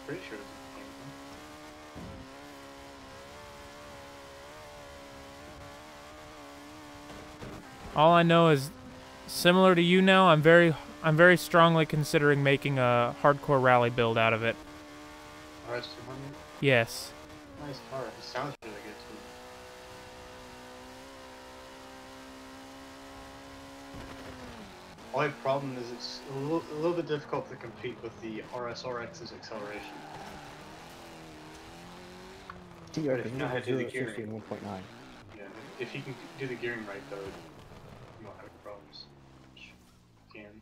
Pretty sure it's All I know is, similar to you now, I'm very strongly considering making a hardcore rally build out of it. RS200? Yes. Nice car. It sounds really good too. Only problem is it's a little bit difficult to compete with the RSRX's acceleration. Yeah, But if you know how to do the gearing, 1.9. yeah, if you can do the gearing right though, you won't have any problems. Which you can.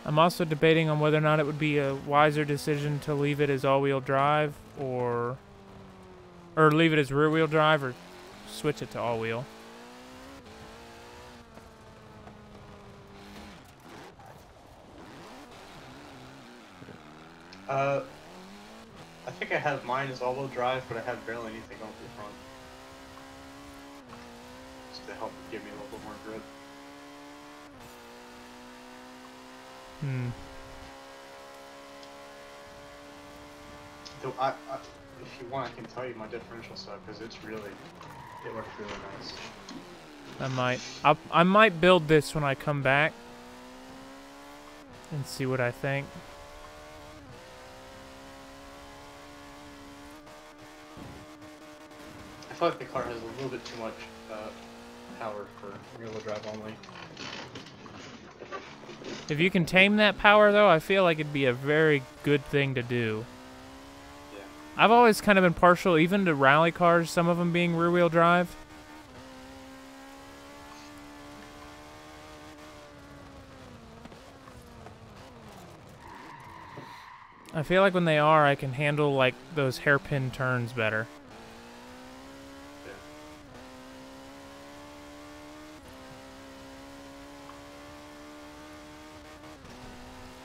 I'm also debating on whether or not it would be a wiser decision to leave it as all-wheel drive or leave it as rear-wheel drive or switch it to all-wheel. I think I have mine as all-wheel drive, but I have barely anything off the front. Just to help give me a little bit more grip. Though if you want, I can tell you my differential stuff because it works really nice. I might build this when I come back and see what I think. I feel like the car has a little bit too much power for rear-wheel drive only. If you can tame that power, though, I feel like it'd be a very good thing to do. Yeah. I've always kind of been partial, even to rally cars, some of them being rear-wheel drive. I feel like when they are, I can handle, like, those hairpin turns better. Yeah.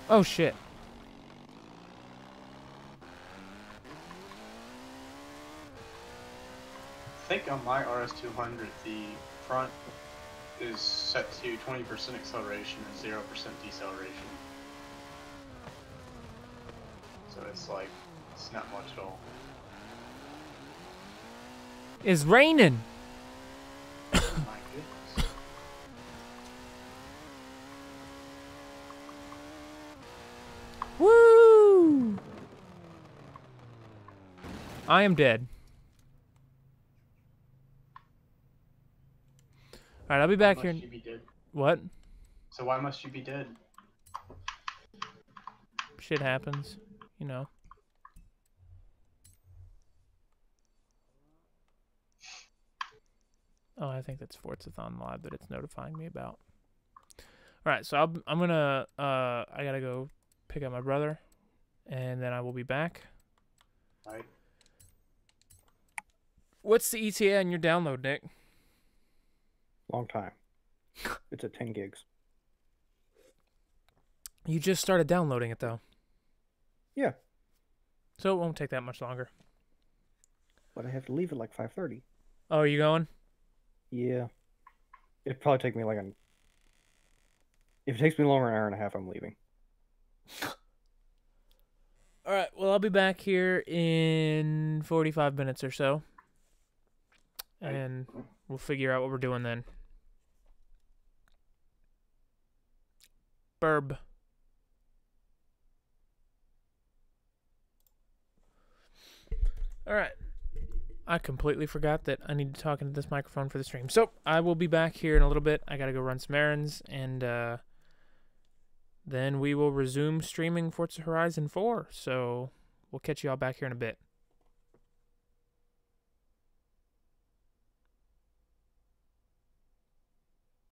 Oh, shit. I think on my RS200, the front is set to 20% acceleration and 0% deceleration. So it's like, it's not much at all. It's raining. My goodness. Woo! I am dead. Alright, I'll be back here. Why must you be dead? What? So why must you be dead? Shit happens, you know. Oh, I think that's Forzathon Live that it's notifying me about. Alright, so I'm gonna, I gotta go pick up my brother, and then I will be back. Right. What's the ETA on your download, Nick? Long time. It's at 10 gigs. You just started downloading it, though. Yeah. So it won't take that much longer. But I have to leave at like 5:30. Oh, are you going? Yeah. It'd probably take me like if it takes me longer than an hour and a half, I'm leaving. Alright, well, I'll be back here in 45 minutes or so. And we'll figure out what we're doing then. Burb. Alright. I completely forgot that I need to talk into this microphone for the stream. So, I will be back here in a little bit. I gotta go run some errands, and then we will resume streaming Forza Horizon 4. So, we'll catch you all back here in a bit.